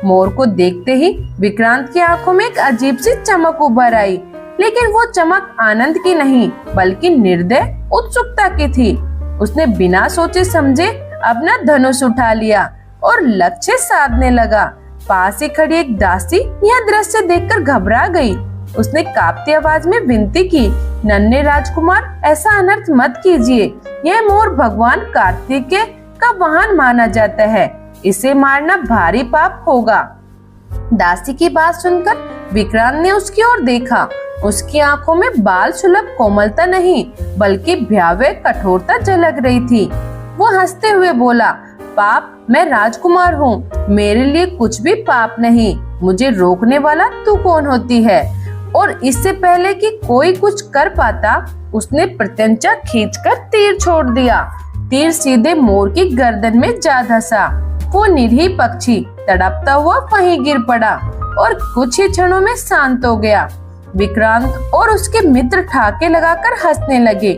मोर को देखते ही विक्रांत की आंखों में एक अजीब सी चमक उभर आई, लेकिन वो चमक आनंद की नहीं बल्कि निर्दय उत्सुकता की थी। उसने बिना सोचे समझे अपना धनुष उठा लिया और लक्ष्य साधने लगा। पास ही खड़ी एक दासी यह दृश्य देखकर घबरा गई। उसने कांपती आवाज में विनती की, नन्हे राजकुमार ऐसा अनर्थ मत कीजिए, यह मोर भगवान कार्तिकेय का वाहन माना जाता है, इसे मारना भारी पाप होगा। दासी की बात सुनकर विक्रांत ने उसकी ओर देखा। उसकी आंखों में बाल सुलभ कोमलता नहीं बल्कि भयावह कठोरता झलक रही थी। वो हंसते हुए बोला, पाप, मैं राजकुमार हूँ, मेरे लिए कुछ भी पाप नहीं, मुझे रोकने वाला तू कौन होती है? और इससे पहले कि कोई कुछ कर पाता, उसने प्रत्यंचा खींचकर तीर छोड़ दिया। तीर सीधे मोर की गर्दन में जा धंसा। वो निरीह पक्षी तड़पता हुआ वहीं गिर पड़ा और कुछ ही क्षणों में शांत हो गया। विक्रांत और उसके मित्र ठाके लगाकर हंसने लगे।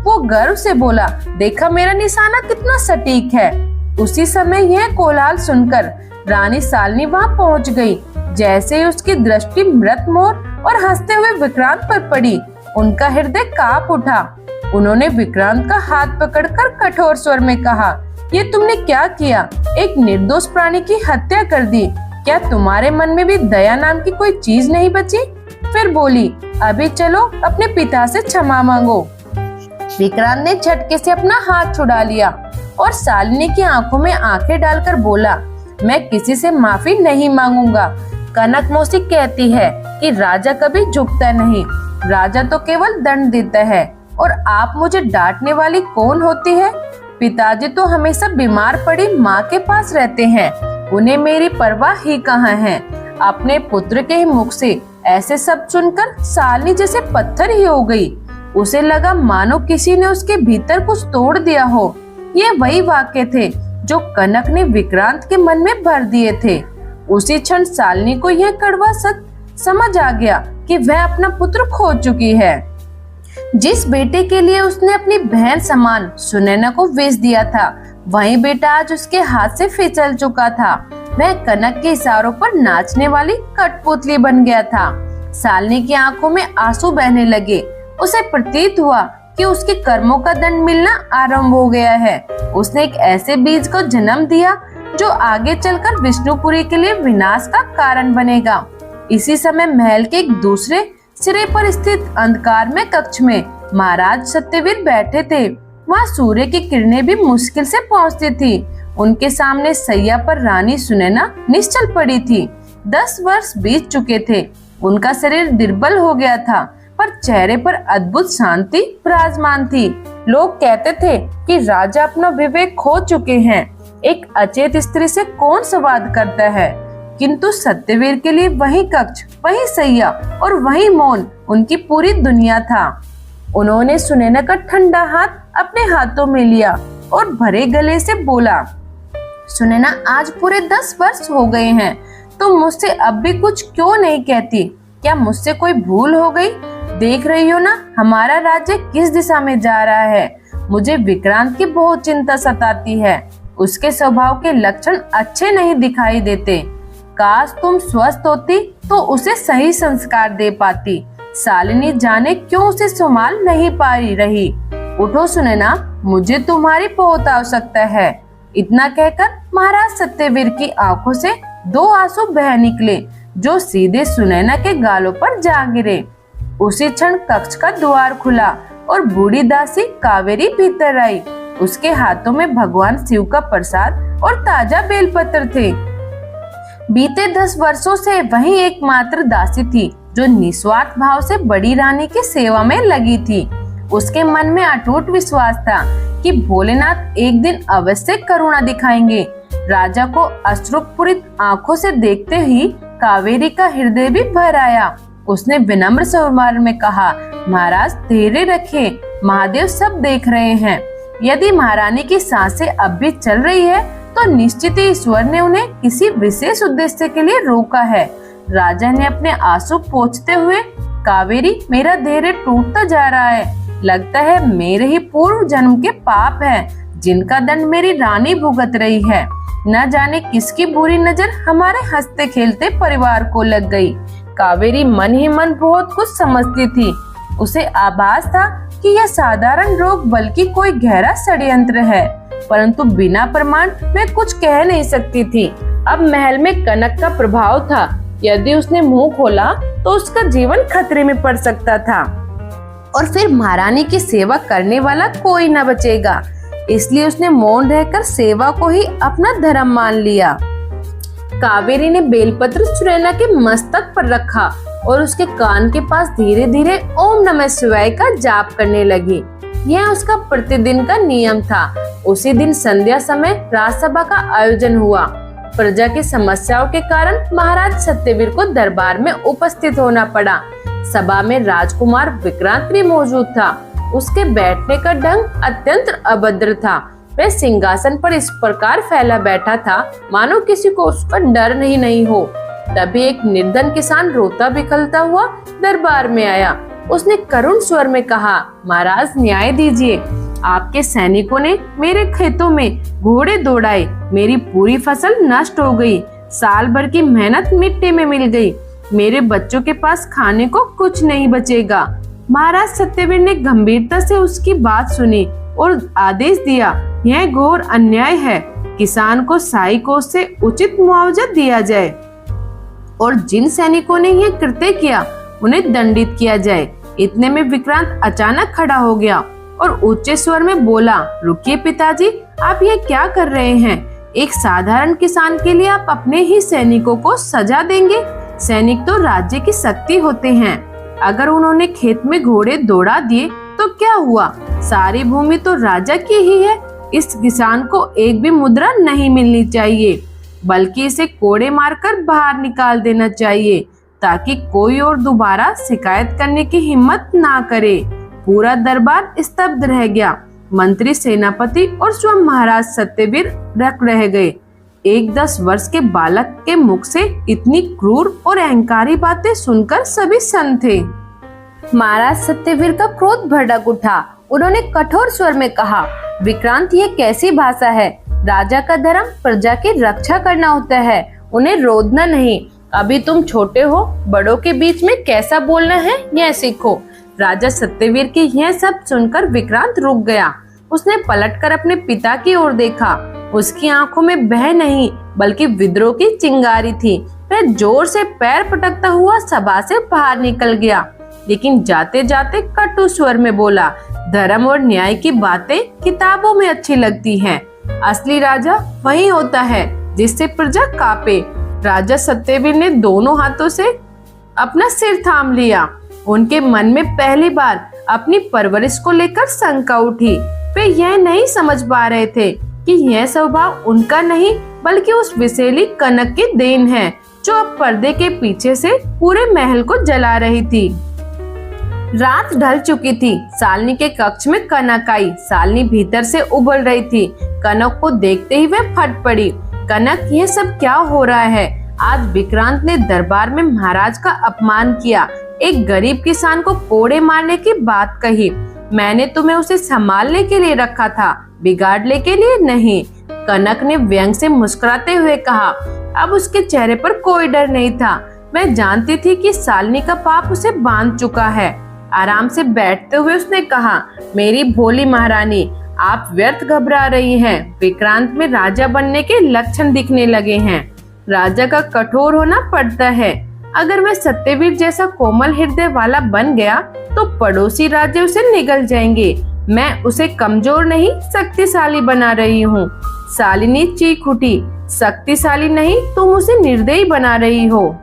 वो गर्व से बोला, देखा मेरा निशाना कितना सटीक है। उसी समय यह कोलाहल सुनकर रानी शालिनी वहां पहुंच गई। जैसे ही उसकी दृष्टि मृत मोर और हंसते हुए विक्रांत पर पड़ी, उनका हृदय कांप उठा। उन्होंने विक्रांत का हाथ पकड़कर कठोर स्वर में कहा, ये तुमने क्या किया? एक निर्दोष प्राणी की हत्या कर दी। क्या तुम्हारे मन में भी दया नाम की कोई चीज नहीं बची? फिर बोली, अभी चलो अपने पिता से क्षमा मांगो। विक्रांत ने झटके से अपना हाथ छुड़ा लिया और शालिनी की आंखों में आंखें डालकर बोला, मैं किसी से माफी नहीं मांगूंगा। कनक मौसी कहती है कि राजा कभी झुकता नहीं, राजा तो केवल दंड देता है। और आप मुझे डांटने वाली कौन होती है? पिताजी तो हमेशा बीमार पड़ी माँ के पास रहते हैं, उन्हें मेरी परवाह ही कहाँ है। अपने पुत्र के मुख से ऐसे शब्द सुनकर शालिनी जैसे पत्थर ही हो गई। उसे लगा मानो किसी ने उसके भीतर कुछ तोड़ दिया हो। ये वही वाक्य थे जो कनक ने विक्रांत के मन में भर दिए थे। उसी क्षण शालिनी को यह कड़वा सच समझ आ गया कि वह अपना पुत्र खो चुकी है। जिस बेटे के लिए उसने अपनी बहन समान सुनैना को बेच दिया था, वही बेटा आज उसके हाथ से फिसल चुका था। वह कनक के इशारों पर नाचने वाली कठपुतली बन गया था। शालिनी की आंखों में आंसू बहने लगे। उसे प्रतीत हुआ कि उसके कर्मों का दंड मिलना आरंभ हो गया है। उसने एक ऐसे बीज को जन्म दिया जो आगे चलकर विष्णुपुरी के लिए विनाश का कारण बनेगा। इसी समय महल के एक दूसरे सिरे पर स्थित अंधकार में कक्ष में महाराज सत्यवीर बैठे थे। वहाँ सूर्य की किरणें भी मुश्किल से पहुँचती थी। उनके सामने सैया पर रानी सुनैना निश्चल पड़ी थी। 10 वर्ष बीत चुके थे। उनका शरीर दुर्बल हो गया था, पर चेहरे पर अद्भुत शांति विराजमान थी। लोग कहते थे कि राजा अपना विवेक खो चुके हैं। एक अचेत स्त्री से कौन संवाद करता है? किंतु सत्यवीर के लिए वही कक्ष, वही सैया और वही मौन उनकी पूरी दुनिया था। उन्होंने सुनैना का ठंडा हाथ अपने हाथों में लिया और भरे गले से बोला, सुनैना, आज पूरे 10 वर्ष हो गए हैं, तुम मुझसे अब भी कुछ क्यों नहीं कहती? क्या मुझसे कोई भूल हो गई? देख रही हो ना हमारा राज्य किस दिशा में जा रहा है। मुझे विक्रांत की बहुत चिंता सताती है। उसके स्वभाव के लक्षण अच्छे नहीं दिखाई देते। काश तुम स्वस्थ होती तो उसे सही संस्कार दे पाती। शालिनी जाने क्यों उसे संभाल नहीं पा रही। उठो सुनैना, मुझे तुम्हारी बहुत आवश्यकता है। इतना कहकर महाराज सत्यवीर की आंखों से 2 आंसू बह निकले जो सीधे सुनैना के गालों पर जा गिरे। उसी क्षण कक्ष का द्वार खुला और बूढ़ी दासी कावेरी भीतर आई। उसके हाथों में भगवान शिव का प्रसाद और ताजा बेलपत्र थे। बीते 10 वर्षों से वही एकमात्र दासी थी जो निस्वार्थ भाव से बड़ी रानी की सेवा में लगी थी। उसके मन में अटूट विश्वास था कि भोलेनाथ एक दिन अवश्य करुणा दिखाएंगे। राजा को अश्रुपूरित आंखों से देखते ही कावेरी का हृदय भी भर आया। उसने विनम्र स्वभाव में कहा, महाराज धैर्य रखें, महादेव सब देख रहे हैं। यदि महारानी की सांसें अब भी चल रही है तो निश्चित ही ईश्वर ने उन्हें किसी विशेष उद्देश्य के लिए रोका है। राजा ने अपने आंसू पोंछते हुए, कावेरी मेरा धैर्य टूटता जा रहा है। लगता है मेरे ही पूर्व जन्म के पाप हैं, जिनका दंड मेरी रानी भुगत रही है। न जाने किसकी बुरी नजर हमारे हंसते खेलते परिवार को लग गई। कावेरी मन ही मन बहुत कुछ समझती थी। उसे आभास था कि यह साधारण रोग बल्कि कोई गहरा षड्यंत्र है, परंतु बिना प्रमाण में कुछ कह नहीं सकती थी। अब महल में कनक का प्रभाव था। यदि उसने मुंह खोला तो उसका जीवन खतरे में पड़ सकता था और फिर महारानी की सेवा करने वाला कोई न बचेगा। इसलिए उसने मौन रहकर सेवा को ही अपना धर्म मान लिया। कावेरी ने बेलपत्र सुनैना के मस्तक पर रखा और उसके कान के पास धीरे धीरे ओम नमः शिवाय का जाप करने लगी। यह उसका प्रतिदिन का नियम था। उसी दिन संध्या समय राजसभा का आयोजन हुआ। प्रजा की समस्याओं के कारण महाराज सत्यवीर को दरबार में उपस्थित होना पड़ा। सभा में राजकुमार विक्रांत भी मौजूद था। उसके बैठने का ढंग अत्यंत अभद्र था। वह सिंहासन पर इस प्रकार फैला बैठा था मानो किसी को उसका डर नहीं हो। तभी एक निर्धन किसान रोता बिखरता हुआ दरबार में आया। उसने करुण स्वर में कहा, महाराज न्याय दीजिए। आपके सैनिकों ने मेरे खेतों में घोड़े दौड़ाए, मेरी पूरी फसल नष्ट हो गई। साल भर की मेहनत मिट्टी में मिल गई। मेरे बच्चों के पास खाने को कुछ नहीं बचेगा। महाराज सत्यवीर ने गंभीरता से उसकी बात सुनी और आदेश दिया, यह घोर अन्याय है। किसान को साई कोष से उचित मुआवजा दिया जाए और जिन सैनिकों ने यह कृत्य किया उन्हें दंडित किया जाए। इतने में विक्रांत अचानक खड़ा हो गया और ऊंचे स्वर में बोला, रुकिए पिताजी, आप ये क्या कर रहे हैं? एक साधारण किसान के लिए आप अपने ही सैनिकों को सजा देंगे? सैनिक तो राज्य की शक्ति होते हैं। अगर उन्होंने खेत में घोड़े दौड़ा दिए तो क्या हुआ? सारी भूमि तो राजा की ही है। इस किसान को एक भी मुद्रा नहीं मिलनी चाहिए, बल्कि इसे कोड़े मारकर बाहर निकाल देना चाहिए ताकि कोई और दोबारा शिकायत करने की हिम्मत ना करे। पूरा दरबार स्तब्ध रह गया। मंत्री, सेनापति और स्वयं महाराज सत्यवीर रह गए। एक 10 वर्ष के बालक के मुख से इतनी क्रूर और अहंकारी बातें सुनकर सभी सन्न थे। महाराज सत्यवीर का क्रोध भड़क उठा। उन्होंने कठोर स्वर में कहा, विक्रांत, ये कैसी भाषा है? राजा का धर्म प्रजा की रक्षा करना होता है, उन्हें रोदना नहीं। अभी तुम छोटे हो, बड़ों के बीच में कैसा बोलना है यह सीखो। राजा सत्यवीर की यह सब सुनकर विक्रांत रुक गया। उसने पलटकर अपने पिता की ओर देखा। उसकी आंखों में भय नहीं बल्कि विद्रोह की चिंगारी थी। वह जोर से पैर पटकता हुआ सभा से बाहर निकल गया, लेकिन जाते जाते कटु स्वर में बोला, धर्म और न्याय की बातें किताबों में अच्छी लगती हैं। असली राजा वही होता है जिससे प्रजा कांपे। राजा सत्यवीर ने दोनों हाथों से अपना सिर थाम लिया। उनके मन में पहली बार अपनी परवरिश को लेकर शंका उठी। वे यह नहीं समझ पा रहे थे कि यह स्वभाव उनका नहीं बल्कि उस विषैली कनक की देन है जो अब पर्दे के पीछे से पूरे महल को जला रही थी। रात ढल चुकी थी। सालनी के कक्ष में कनक आई। सालनी भीतर से उबल रही थी। कनक को देखते ही वह फट पड़ी। कनक, यह सब क्या हो रहा है? आज विक्रांत ने दरबार में महाराज का अपमान किया, एक गरीब किसान को कोड़े मारने की बात कही। मैंने तुम्हें उसे संभालने के लिए रखा था, बिगाड़ने के लिए नहीं। कनक ने व्यंग से मुस्कुराते हुए कहा। अब उसके चेहरे पर कोई डर नहीं था। मैं जानती थी कि सालनी का पाप उसे बांध चुका है। आराम से बैठते हुए उसने कहा, मेरी भोली महारानी, आप व्यर्थ घबरा रही हैं। विक्रांत में राजा बनने के लक्षण दिखने लगे हैं। राजा का कठोर होना पड़ता है। अगर मैं सत्यवीर जैसा कोमल हृदय वाला बन गया तो पड़ोसी राज्य उसे निगल जाएंगे। मैं उसे कमजोर नहीं शक्तिशाली बना रही हूँ। शालिनी चीख उठी, शक्तिशाली नहीं, तुम उसे निर्दयी बना रही हो।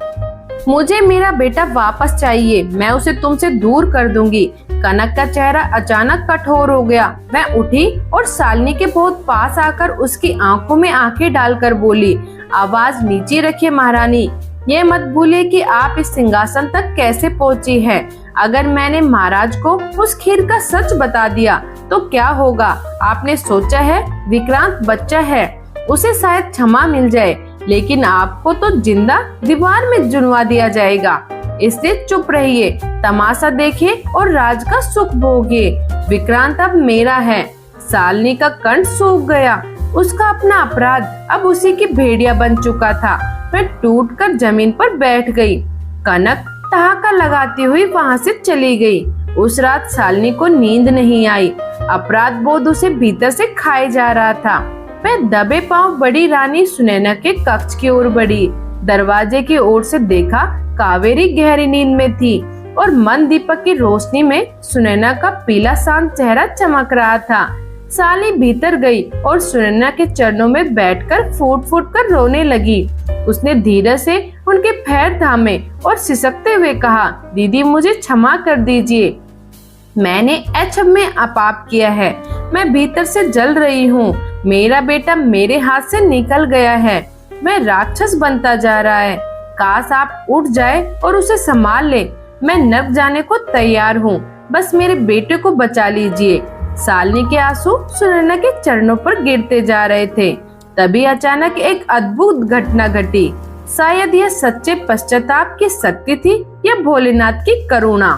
मुझे मेरा बेटा वापस चाहिए, मैं उसे तुमसे दूर कर दूंगी। कनक का चेहरा अचानक कठोर हो गया। वह उठी और शालिनी के बहुत पास आकर उसकी आंखों में आंखें डालकर बोली, आवाज नीचे रखिए महारानी। ये मत भूलिए कि आप इस सिंहासन तक कैसे पहुंची हैं। अगर मैंने महाराज को उस खीर का सच बता दिया तो क्या होगा? आपने सोचा है विक्रांत बच्चा है, उसे शायद क्षमा मिल जाए, लेकिन आपको तो जिंदा दीवार में जुनवा दिया जाएगा। इसलिए चुप रहिए, तमाशा देखिए और राज का सुख भोगिए। विक्रांत अब मेरा है। शालिनी का कंठ सूख गया। उसका अपना अपराध अब उसी की भेड़िया बन चुका था। वह टूटकर जमीन पर बैठ गई। कनक ठहाका लगाती हुई वहां से चली गई। उस रात शालिनी को नींद नहीं आई। अपराध बोध उसे भीतर से खाए जा रहा था। वह दबे पांव बड़ी रानी सुनैना के कक्ष की ओर बढ़ी। दरवाजे की ओर से देखा, कावेरी गहरी नींद में थी और मन दीपक की रोशनी में सुनैना का पीला शांत चेहरा चमक रहा था। साली भीतर गई और सुनैना के चरणों में बैठकर फूट फूट कर रोने लगी। उसने धीरे से उनके पैर थामे और सिसकते हुए कहा, दीदी मुझे क्षमा कर दीजिए, मैंने अक्षम में पाप किया है। मैं भीतर से जल रही हूँ। मेरा बेटा मेरे हाथ से निकल गया है। वह राक्षस बनता जा रहा है। काश आप उठ जाए और उसे संभाल ले। मैं नर्क जाने को तैयार हूँ, बस मेरे बेटे को बचा लीजिए। शालिनी के आंसू सुनैना के चरणों पर गिरते जा रहे थे। तभी अचानक एक अद्भुत घटना घटी। शायद यह सच्चे पश्चाताप की शक्ति थी या भोलेनाथ की करुणा।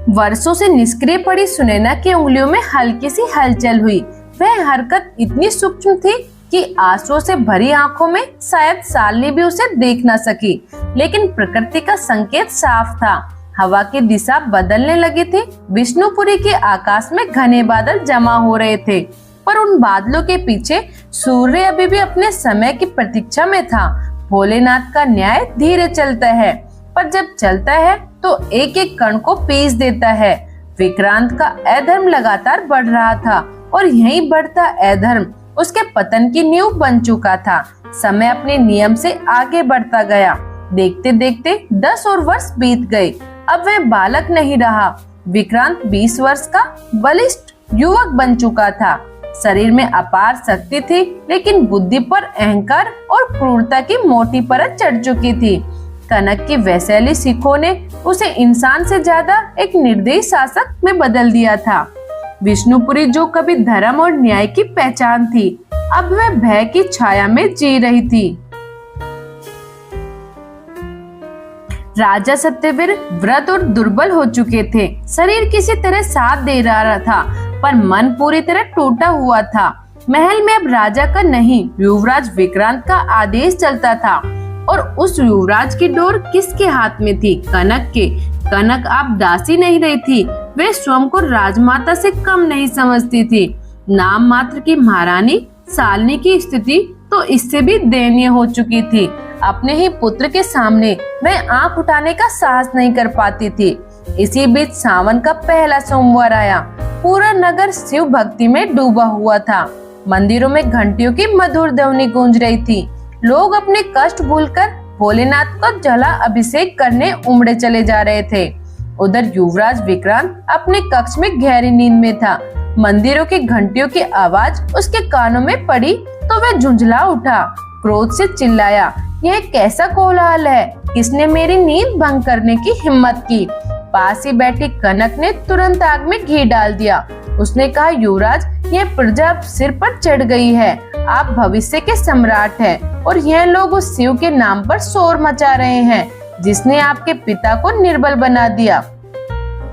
वर्षों से निष्क्रिय पड़ी सुनैना की उंगलियों में हल्की सी हलचल हुई। वह हरकत इतनी सूक्ष्म थी कि आंसुओं से भरी आंखों में शायद शालिनी भी उसे देख न सकी, लेकिन प्रकृति का संकेत साफ था। हवा की दिशा बदलने लगी थी। विष्णुपुरी के आकाश में घने बादल जमा हो रहे थे, पर उन बादलों के पीछे सूर्य अभी भी अपने समय की प्रतीक्षा में था। भोलेनाथ का न्याय धीरे चलता है, पर जब चलता है तो एक एक कण को पीस देता है। विक्रांत का अधर्म लगातार बढ़ रहा था और यही बढ़ता अधर्म उसके पतन की नींव बन चुका था। समय अपने नियम से आगे बढ़ता गया। देखते देखते 10 और वर्ष बीत गए। अब वह बालक नहीं रहा। विक्रांत 20 वर्ष का बलिष्ठ युवक बन चुका था। शरीर में अपार शक्ति थी, लेकिन बुद्धि पर अहंकार और क्रूरता की मोटी परत चढ़ चुकी थी। कनक की वैशाली सिखों ने उसे इंसान से ज्यादा एक निर्दयी शासक में बदल दिया था। विष्णुपुरी जो कभी धर्म और न्याय की पहचान थी, अब वह भय की छाया में जी रही थी। राजा सत्यवीर वृद्ध और दुर्बल हो चुके थे। शरीर किसी तरह साथ दे रहा था, पर मन पूरी तरह टूटा हुआ था। महल में अब राजा का नहीं, युवराज विक्रांत का आदेश चलता था, और उस युवराज की डोर किसके हाथ में थी? कनक के। कनक अब दासी नहीं रही थी। वे स्वयं को राजमाता से कम नहीं समझती थी। नाम मात्र की महारानी शालिनी की स्थिति तो इससे भी दयनीय हो चुकी थी। अपने ही पुत्र के सामने वह आंख उठाने का साहस नहीं कर पाती थी। इसी बीच सावन का पहला सोमवार आया। पूरा नगर शिव भक्ति में डूबा हुआ था। मंदिरों में घंटियों की मधुर ध्वनि गूंज रही थी। लोग अपने कष्ट भूलकर भोलेनाथ को जला अभिषेक करने उमड़े चले जा रहे थे। उधर युवराज विक्रांत अपने कक्ष में गहरी नींद में था। मंदिरों की घंटियों की आवाज उसके कानों में पड़ी तो वह झुंझला उठा। क्रोध से चिल्लाया, यह कैसा कोलाहल है? किसने मेरी नींद भंग करने की हिम्मत की? पास ही बैठी कनक ने तुरंत आग में घी डाल दिया। उसने कहा, युवराज, यह प्रजा अब सिर पर चढ़ गई है। आप भविष्य के सम्राट हैं और यह लोग उस शिव के नाम पर शोर मचा रहे हैं जिसने आपके पिता को निर्बल बना दिया।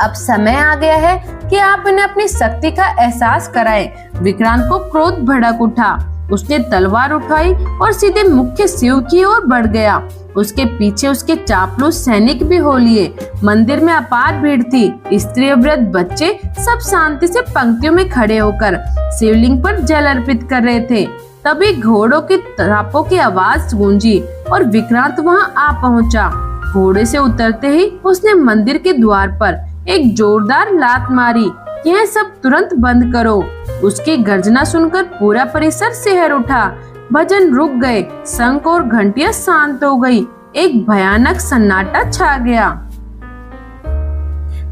अब समय आ गया है कि आप इन्हें अपनी शक्ति का एहसास कराएं। विक्रांत को क्रोध भड़क उठा। उसने तलवार उठाई और सीधे मुख्य शिव की ओर बढ़ गया। उसके पीछे उसके चापलूस सैनिक भी हो लिए। मंदिर में अपार भीड़ थी। स्त्री, वृद्ध, बच्चे सब शांति से पंक्तियों में खड़े होकर शिवलिंग पर जल अर्पित कर रहे थे। तभी घोड़ों की थापों की आवाज गूंजी और विक्रांत वहां आ पहुंचा। घोड़े से उतरते ही उसने मंदिर के द्वार पर एक जोरदार लात मारी, यह सब तुरंत बंद करो। उसकी गर्जना सुनकर पूरा परिसर सिहर उठा। भजन रुक गए, शंख और घंटियां शांत हो गई। एक भयानक सन्नाटा छा गया।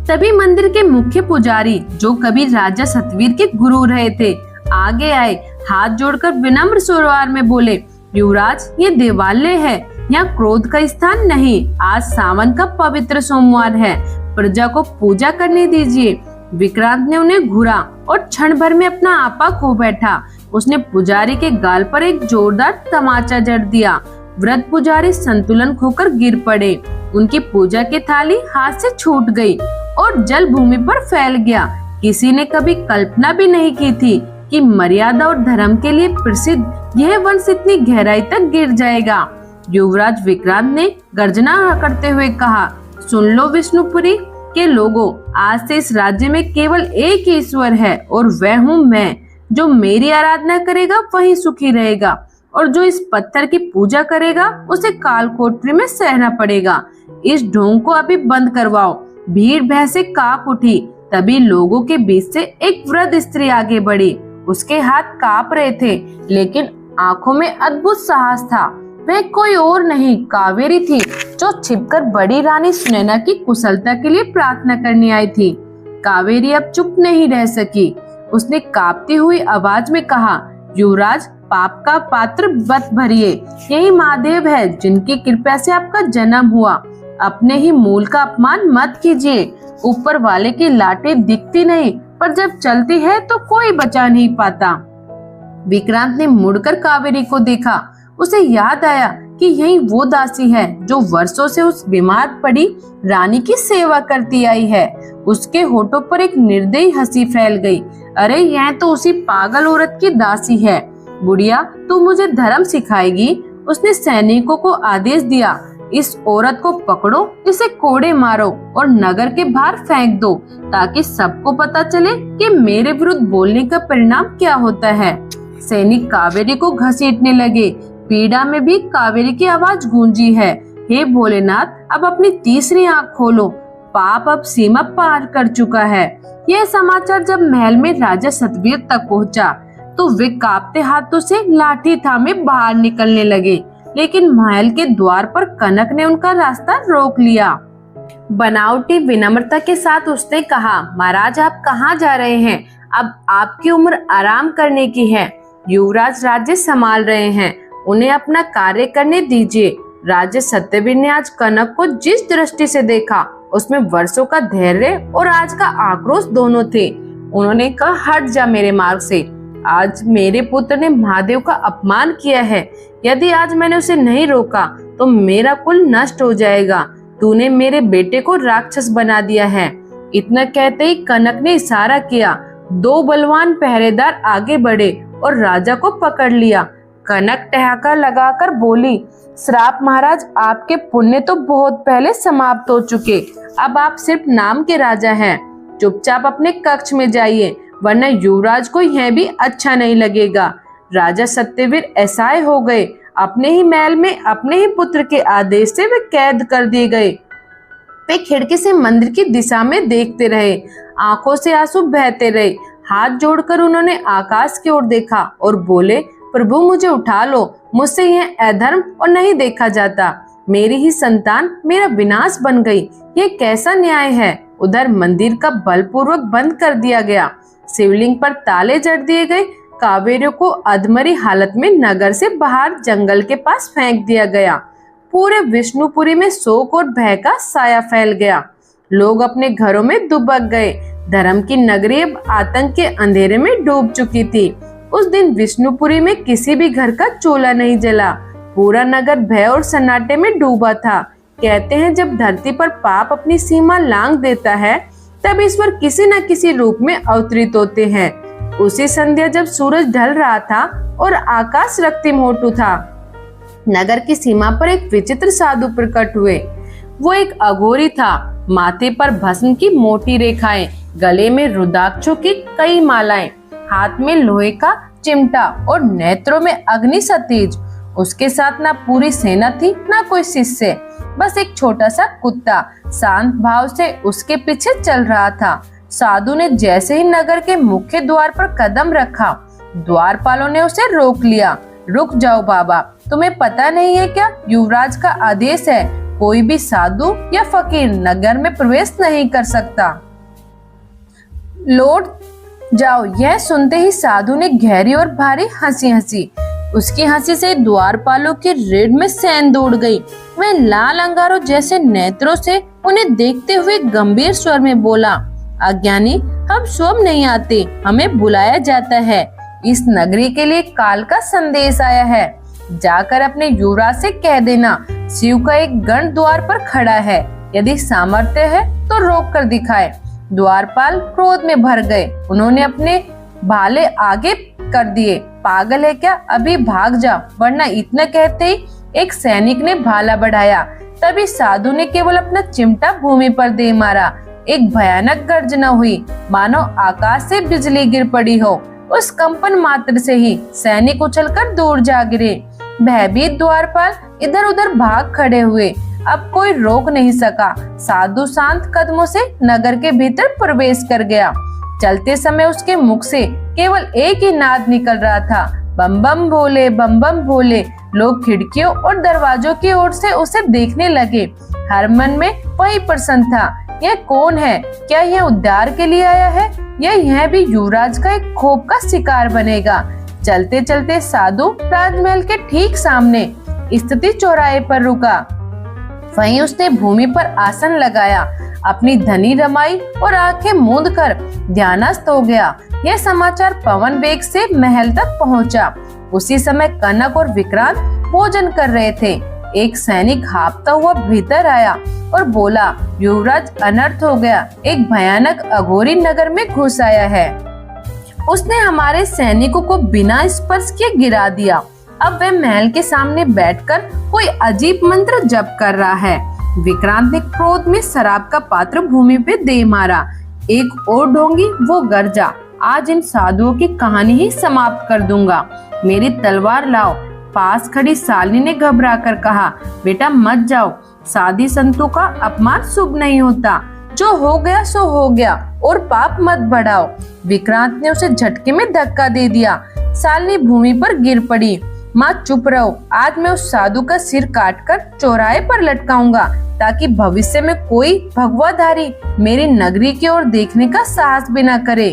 तभी मंदिर के मुख्य पुजारी, जो कभी राजा सतवीर के गुरु रहे थे, आगे आए। हाथ जोड़कर विनम्र स्वरवार में बोले, युवराज, ये देवालय है, यहाँ क्रोध का स्थान नहीं। आज सावन का पवित्र सोमवार है, प्रजा को पूजा करने दीजिए। विक्रांत ने उन्हें घूरा और क्षण भर में अपना आपा खो बैठा। उसने पुजारी के गाल पर एक जोरदार तमाचा जड़ दिया। वृद्ध पुजारी संतुलन खोकर गिर पड़े। उनकी पूजा की थाली हाथ से छूट गई और जल भूमि पर फैल गया। किसी ने कभी कल्पना भी नहीं की थी कि मर्यादा और धर्म के लिए प्रसिद्ध यह वंश इतनी गहराई तक गिर जाएगा। युवराज विक्रांत ने गर्जना करते हुए कहा, सुन लो विष्णुपुरी के लोगों, आज से इस राज्य में केवल एक ही ईश्वर है और वह हूँ मैं। जो मेरी आराधना करेगा वही सुखी रहेगा और जो इस पत्थर की पूजा करेगा उसे कालकोठरी में सहना पड़ेगा। इस ढोंग को अभी बंद करवाओ। भीड़ भैंसे कांप उठी। तभी लोगों के बीच से एक वृद्ध स्त्री आगे बढ़ी। उसके हाथ कांप रहे थे, लेकिन आंखों में अद्भुत साहस था। वह कोई और नहीं, कावेरी थी, जो छिपकर बड़ी रानी सुनैना की कुशलता के लिए प्रार्थना करने आई थी। कावेरी अब चुप नहीं रह सकी। उसने कांपती हुई आवाज में कहा, युवराज, पाप का पात्र मत भरिए। यही महादेव है जिनकी कृपा से आपका जन्म हुआ। अपने ही मूल का अपमान मत कीजिए। ऊपर वाले की लाठी दिखती नहीं, पर जब चलती है तो कोई बचा नहीं पाता। विक्रांत ने मुड़कर कावेरी को देखा। उसे याद आया कि यही वो दासी है जो वर्षों से उस बीमार पड़ी रानी की सेवा करती आई है। उसके होठों पर एक निर्दयी हंसी फैल गई। अरे, यह तो उसी पागल औरत की दासी है। बुढ़िया, तू मुझे धर्म सिखाएगी? उसने सैनिकों को आदेश दिया, इस औरत को पकड़ो, इसे कोड़े मारो और नगर के बाहर फेंक दो, ताकि सबको पता चले कि मेरे विरुद्ध बोलने का परिणाम क्या होता है। सैनिक कावेरी को घसीटने लगे। पीड़ा में भी कावेरी की आवाज गूंजी है, हे भोलेनाथ, अब अपनी तीसरी आंख खोलो। पाप अब सीमा पार कर चुका है। यह समाचार जब महल में राजा सतवीर तक पहुंचा, तो वे कांपते हाथों से लाठी थामे बाहर निकलने लगे, लेकिन महल के द्वार पर कनक ने उनका रास्ता रोक लिया। बनावटी विनम्रता के साथ उसने कहा, महाराज, आप कहाँ जा रहे हैं? अब आपकी उम्र आराम करने की है। युवराज राज्य संभाल रहे हैं, उन्हें अपना कार्य करने दीजिए। राजा सत्यवीर ने आज कनक को जिस दृष्टि से देखा, उसमें वर्षों का धैर्य और आज का आक्रोश दोनों थे। उन्होंने कहा, हट जा मेरे मार्ग से। आज मेरे पुत्र ने महादेव का अपमान किया है। यदि आज मैंने उसे नहीं रोका तो मेरा कुल नष्ट हो जाएगा। तूने मेरे बेटे को राक्षस बना दिया है। इतना कहते ही कनक ने इशारा किया। दो बलवान पहरेदार आगे बढ़े और राजा को पकड़ लिया। कनक ठहाका लगाकर बोली, श्राप महाराज, आपके पुण्य तो बहुत पहले समाप्त हो चुके। अब आप सिर्फ नाम के राजा हैं। चुपचाप अपने कक्ष में जाइए, वरना युवराज को यह भी अच्छा नहीं लगेगा। राजा सत्यवीर असहाय हो गए। अपने ही महल में अपने ही पुत्र के आदेश से वे कैद कर दिए गए। वे खिड़की से मंदिर की दिशा में देखते रहे, आंखों से आंसू बहते रहे। हाथ जोड़कर उन्होंने आकाश की ओर देखा और बोले, प्रभु, मुझे उठा लो। मुझसे यह अधर्म और नहीं देखा जाता। मेरी ही संतान मेरा विनाश बन गई। ये कैसा न्याय है? उधर मंदिर का बलपूर्वक बंद कर दिया गया। शिवलिंग पर ताले जड़ दिए गए। कावेरी को अधमरी हालत में नगर से बाहर जंगल के पास फेंक दिया गया। पूरे विष्णुपुरी में शोक और भय का साया फैल गया। लोग अपने घरों में दुबक गए। धर्म की नगरी अब आतंक के अंधेरे में डूब चुकी थी। उस दिन विष्णुपुरी में किसी भी घर का चूल्हा नहीं जला। पूरा नगर भय और सन्नाटे में डूबा था। कहते हैं, जब धरती पर पाप अपनी सीमा लांघ देता है, तब ईश्वर किसी न किसी रूप में अवतरित होते हैं। उसी संध्या जब सूरज ढल रहा था और आकाश रक्तिम हो था, नगर की सीमा पर एक विचित्र साधु प्रकट हुए। वो एक अघोरी था। माथे पर भस्म की मोटी रेखाएं, गले में रुद्राक्षों की कई मालाएं, हाथ में लोहे का चिमटा और नेत्रों में अग्नि सा तेज। उसके साथ ना पूरी सेना थी, ना कोई शिष्य। बस एक छोटा सा कुत्ता शांत भाव से उसके पीछे चल रहा था। साधु ने जैसे ही नगर के मुख्य द्वार पर कदम रखा, द्वारपालों ने उसे रोक लिया। रुक जाओ बाबा, तुम्हें पता नहीं है क्या, युवराज का आदेश है, कोई भी साधु या फकीर नगर में प्रवेश नहीं कर सकता। लौट जाओ। यह सुनते ही साधु ने गहरी और भारी हंसी हंसी। उसकी हंसी से द्वारपालों की रीढ़ में सैन दौड़ गई। वह लाल अंगारों जैसे नेत्रों से उन्हें देखते हुए गंभीर स्वर में बोला, अज्ञानी, हम स्वयं नहीं आते, हमें बुलाया जाता है। इस नगरी के लिए काल का संदेश आया है। जाकर अपने युवराज से कह देना, शिव का एक गण द्वार पर खड़ा है, यदि सामर्थ्य है तो रोक कर दिखाए। द्वारपाल क्रोध में भर गए। उन्होंने अपने भाले आगे कर दिए। पागल है क्या, अभी भाग जा, वरना इतना कहते ही एक सैनिक ने भाला बढ़ाया। तभी साधु ने केवल अपना चिमटा भूमि पर दे मारा। एक भयानक गर्जना हुई, मानो आकाश से बिजली गिर पड़ी हो। उस कंपन मात्र से ही सैनिक उछलकर दूर जा गिरे। भयभीत द्वारपाल इधर उधर भाग खड़े हुए। अब कोई रोक नहीं सका। साधु शांत कदमों से नगर के भीतर प्रवेश कर गया। चलते समय उसके मुख से केवल एक ही नाद निकल रहा था, बम बम भोले, बम बम भोले। लोग खिड़कियों और दरवाजों की ओर से उसे देखने लगे। हर मन में वही प्रश्न था, यह कौन है? क्या यह उद्धार के लिए आया है या यह भी युवराज का एक खोप का शिकार बनेगा? चलते चलते साधु राजमहल के ठीक सामने स्थिति चौराहे पर रुका। वहीं उसने भूमि पर आसन लगाया, अपनी धनी रमाई और आंखें मूंद कर ध्यानस्थ हो गया। यह समाचार पवन वेग से महल तक पहुंचा। उसी समय कनक और विक्रांत भोजन कर रहे थे। एक सैनिक हाँफता हुआ भीतर आया और बोला, युवराज, अनर्थ हो गया, एक भयानक अघोरी नगर में घुस आया है। उसने हमारे सैनिकों को बिना स्पर्श किए गिरा दिया। अब वह महल के सामने बैठकर कोई अजीब मंत्र जप कर रहा है। विक्रांत ने क्रोध में शराब का पात्र भूमि पे दे मारा। एक और ढोंगी वो गरजा, आज इन साधुओं की कहानी ही समाप्त कर दूंगा, मेरी तलवार लाओ। पास खड़ी सालनी ने घबरा कर कहा, बेटा मत जाओ, साधी संतों का अपमान शुभ नहीं होता, जो हो गया सो हो गया और पाप मत बढ़ाओ। विक्रांत ने उसे झटके में धक्का दे दिया। सालनी भूमि पर गिर पड़ी। माँ चुप रहो, आज मैं उस साधु का सिर काटकर चौराहे पर लटकाऊंगा, ताकि भविष्य में कोई भगवाधारी मेरी नगरी की ओर देखने का साहस भी न करे।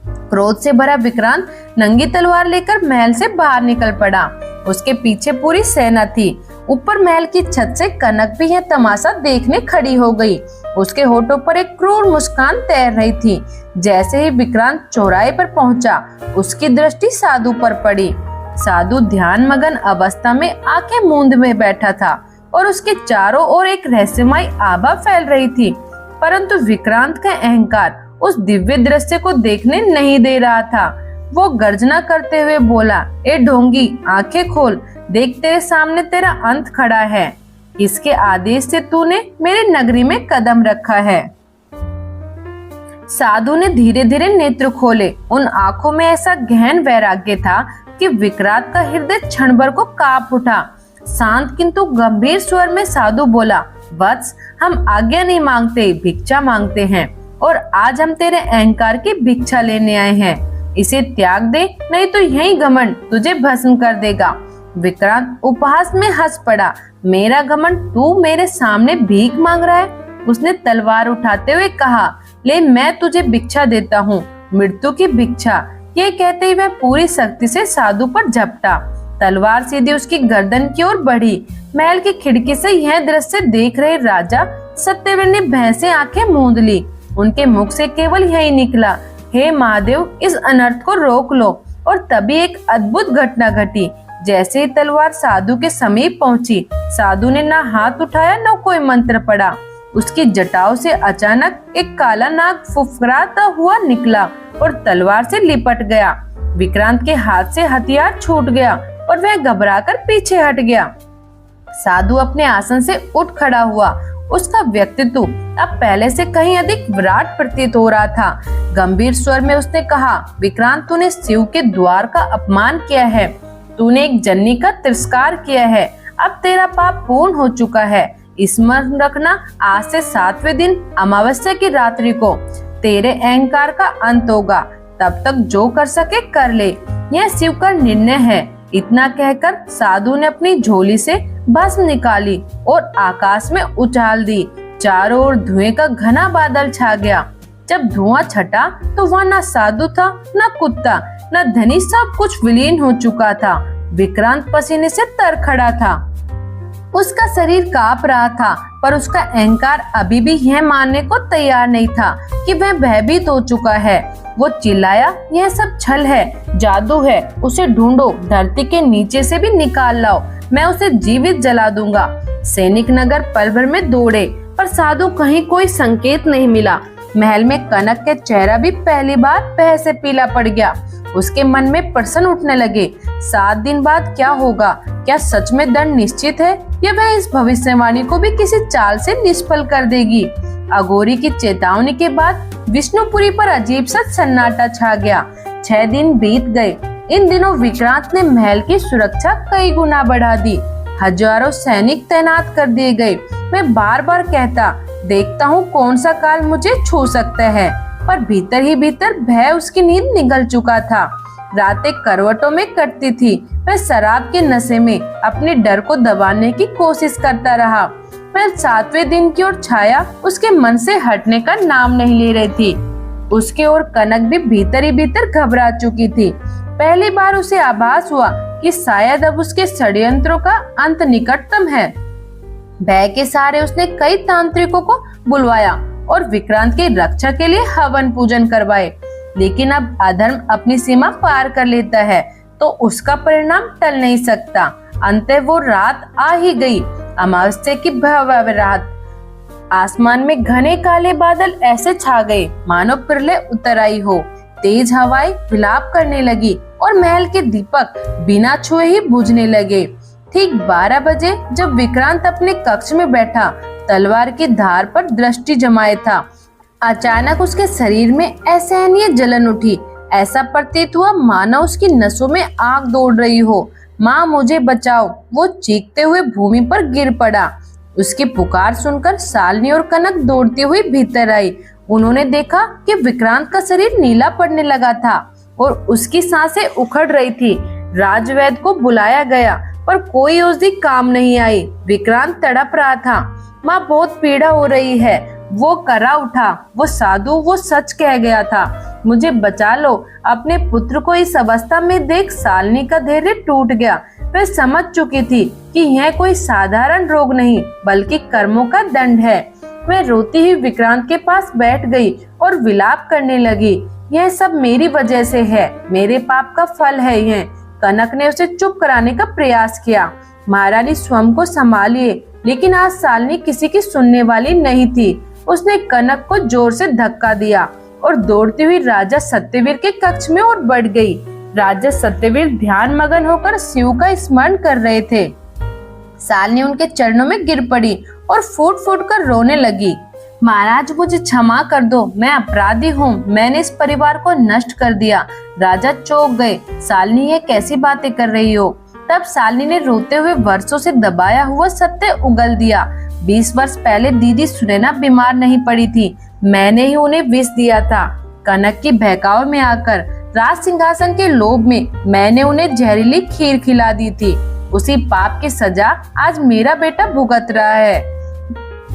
क्रोध से भरा विक्रांत नंगी तलवार लेकर महल से बाहर निकल पड़ा। उसके पीछे पूरी सेना थी। ऊपर महल की छत से कनक भी यह तमाशा देखने खड़ी हो गई। उसके होठों पर एक क्रूर मुस्कान तैर रही थी। जैसे ही विक्रांत चौराहे पर पहुंचा, उसकी दृष्टि साधु पर पड़ी। साधु ध्यान मगन अवस्था में आंखें मूंद में बैठा था और उसके चारों ओर एक रहस्यमय आभा फैल रही थी। परंतु विक्रांत का अहंकार उस दिव्य दृश्य को देखने नहीं दे रहा था। वो गर्जना करते हुए बोला, ए ढोंगी, आंखें खोल, देख तेरे सामने तेरा अंत खड़ा है। किसके आदेश से तूने मेरी नगरी में कदम रखा है? साधु ने धीरे धीरे नेत्र खोले। उन आंखों में ऐसा गहन वैराग्य था कि विक्रांत का हृदय क्षण भर को कांप उठा। शांत किंतु गंभीर स्वर में साधु बोला, वत्स, हम आज्ञा नहीं मांगते, भिक्षा मांगते हैं, और आज हम तेरे अहंकार की भिक्षा लेने आए हैं। इसे त्याग दे, नहीं तो यही घमंड तुझे भस्म कर देगा। विक्रांत उपहास में हंस पड़ा, मेरा घमंड, तू मेरे सामने भीख मांग रहा है? उसने तलवार उठाते हुए कहा, ले मैं तुझे भिक्षा देता हूँ, मृत्यु की भिक्षा। ये कहते ही वह पूरी शक्ति से साधु पर झपटा। तलवार सीधे उसकी गर्दन की ओर बढ़ी। महल की खिड़की से यह दृश्य देख रहे राजा सत्यवीर ने भय से आंखें मूंद ली। उनके मुख से केवल यही निकला, हे महादेव, इस अनर्थ को रोक लो। और तभी एक अद्भुत घटना घटी। जैसे ही तलवार साधु के समीप पहुंची, साधु ने ना हाथ उठाया न कोई मंत्र पढ़ा। उसकी जटाओं से अचानक एक काला नाग फुफकाराता हुआ निकला और तलवार से लिपट गया। विक्रांत के हाथ से हथियार छूट गया और वह घबराकर पीछे हट गया। साधु अपने आसन से उठ खड़ा हुआ। उसका व्यक्तित्व अब पहले से कहीं अधिक विराट प्रतीत हो रहा था। गंभीर स्वर में उसने कहा, विक्रांत, तूने शिव के द्वार का अपमान किया है, तूने एक जननी का तिरस्कार किया है। अब तेरा पाप पूर्ण हो चुका है। स्मरण रखना, आज से 7वें दिन अमावस्या की रात्रि को तेरे अहंकार का अंत होगा। तब तक जो कर सके कर ले, यह शिव का निर्णय है। इतना कहकर साधु ने अपनी झोली से भस्म निकाली और आकाश में उछाल दी। चारों ओर धुएं का घना बादल छा गया। जब धुआं छटा तो वहाँ न साधु था, न कुत्ता, न धनी, सब कुछ विलीन हो चुका था। विक्रांत पसीने से तर खड़ा था। उसका शरीर कांप रहा था, पर उसका अहंकार अभी भी यह मानने को तैयार नहीं था कि वह भयभीत हो चुका है। वो चिल्लाया, यह सब छल है, जादू है, उसे ढूंढो, धरती के नीचे से भी निकाल लाओ, मैं उसे जीवित जला दूंगा। सैनिक नगर पल भर में दौड़े, पर साधु कहीं कोई संकेत नहीं मिला। महल में कनक के चेहरा भी पहली बार भय से पीला पड़ गया। उसके मन में प्रश्न उठने लगे, 7 दिन बाद क्या होगा? क्या सच में दंड निश्चित है, या वह इस भविष्यवाणी को भी किसी चाल से निष्फल कर देगी? अघोरी की चेतावनी के बाद विष्णुपुरी पर अजीब सा सन्नाटा छा गया। 6 दिन बीत गए। इन दिनों विक्रांत ने महल की सुरक्षा कई गुना बढ़ा दी। हजारों सैनिक तैनात कर दिए गए। मैं बार बार कहता, देखता हूँ कौन सा काल मुझे छू सकता है, पर भीतर ही भीतर भय उसकी नींद निगल चुका था। रातें करवटों में कटती थी। वह शराब के नशे में अपने डर को दबाने की कोशिश करता रहा। पर 7वें दिन की ओर छाया उसके मन से हटने का नाम नहीं ले रही थी। उसके और कनक भी भीतर ही भीतर घबरा चुकी थी। पहली बार उसे आभास हुआ कि शायद अब उसके षड्यंत्रों का अंत निकटतम है। भय के सहारे उसने कई तांत्रिकों को बुलवाया और विक्रांत की रक्षा के लिए हवन पूजन करवाए। लेकिन अब अधर्म अपनी सीमा पार कर लेता है तो उसका परिणाम टल नहीं सकता। अंततः वो रात आ ही गई, अमावस्या की भयावह रात। आसमान में घने काले बादल ऐसे छा गए मानो प्रलय उतर आई हो। तेज हवाएं विलाप करने लगी और महल के दीपक बिना छुए ही बुझने लगे। ठीक 12 बजे जब विक्रांत अपने कक्ष में बैठा तलवार की धार पर दृष्टि जमाए था, अचानक उसके शरीर में असहनीय जलन उठी। ऐसा प्रतीत हुआ मानो उसकी नसों में आग दौड़ रही हो। माँ मुझे बचाओ! वो चीखते हुए भूमि पर गिर पड़ा। उसकी पुकार सुनकर शालिनी और कनक दौड़ती हुई भीतर आई। उन्होंने देखा कि विक्रांत का शरीर नीला पड़ने लगा था और उसकी सांसें उखड़ रही थी। राजवैद्य को बुलाया गया, पर कोई औषधि काम नहीं आई। विक्रांत तड़प रहा था। माँ बहुत पीड़ा हो रही है। वो करा उठा। वो साधु वो सच कह गया था, मुझे बचा लो। अपने पुत्र को इस अवस्था में देख शालिनी का धैर्य टूट गया। वह समझ चुकी थी कि यह कोई साधारण रोग नहीं बल्कि कर्मों का दंड है। वह रोती ही विक्रांत के पास बैठ गई और विलाप करने लगी, यह सब मेरी वजह से है, मेरे पाप का फल है यह। कनक ने उसे चुप कराने का प्रयास किया। महारानी स्वयं को संभालिए, लेकिन आज शालिनी किसी की सुनने वाली नहीं थी। उसने कनक को जोर से धक्का दिया और दौड़ती हुई राजा सत्यवीर के कक्ष में और बढ़ गई। राजा सत्यवीर ध्यान मगन होकर शिव का स्मरण कर रहे थे। शालिनी उनके चरणों में गिर पड़ी और फूट फूट कर रोने लगी। महाराज मुझे क्षमा कर दो, मैं अपराधी हूँ, मैंने इस परिवार को नष्ट कर दिया। राजा चौंक गए। शालिनी ये कैसी बातें कर रही हो? तब शालिनी ने रोते हुए वर्षों से दबाया हुआ सत्य उगल दिया। 20 वर्ष पहले दीदी सुनैना बीमार नहीं पड़ी थी, मैंने ही उन्हें विष दिया था। कनक की बहकावे में आकर राज सिंहासन के लोभ में मैंने उन्हें जहरीली खीर खिला दी थी। उसी पाप की सजा आज मेरा बेटा भुगत रहा है।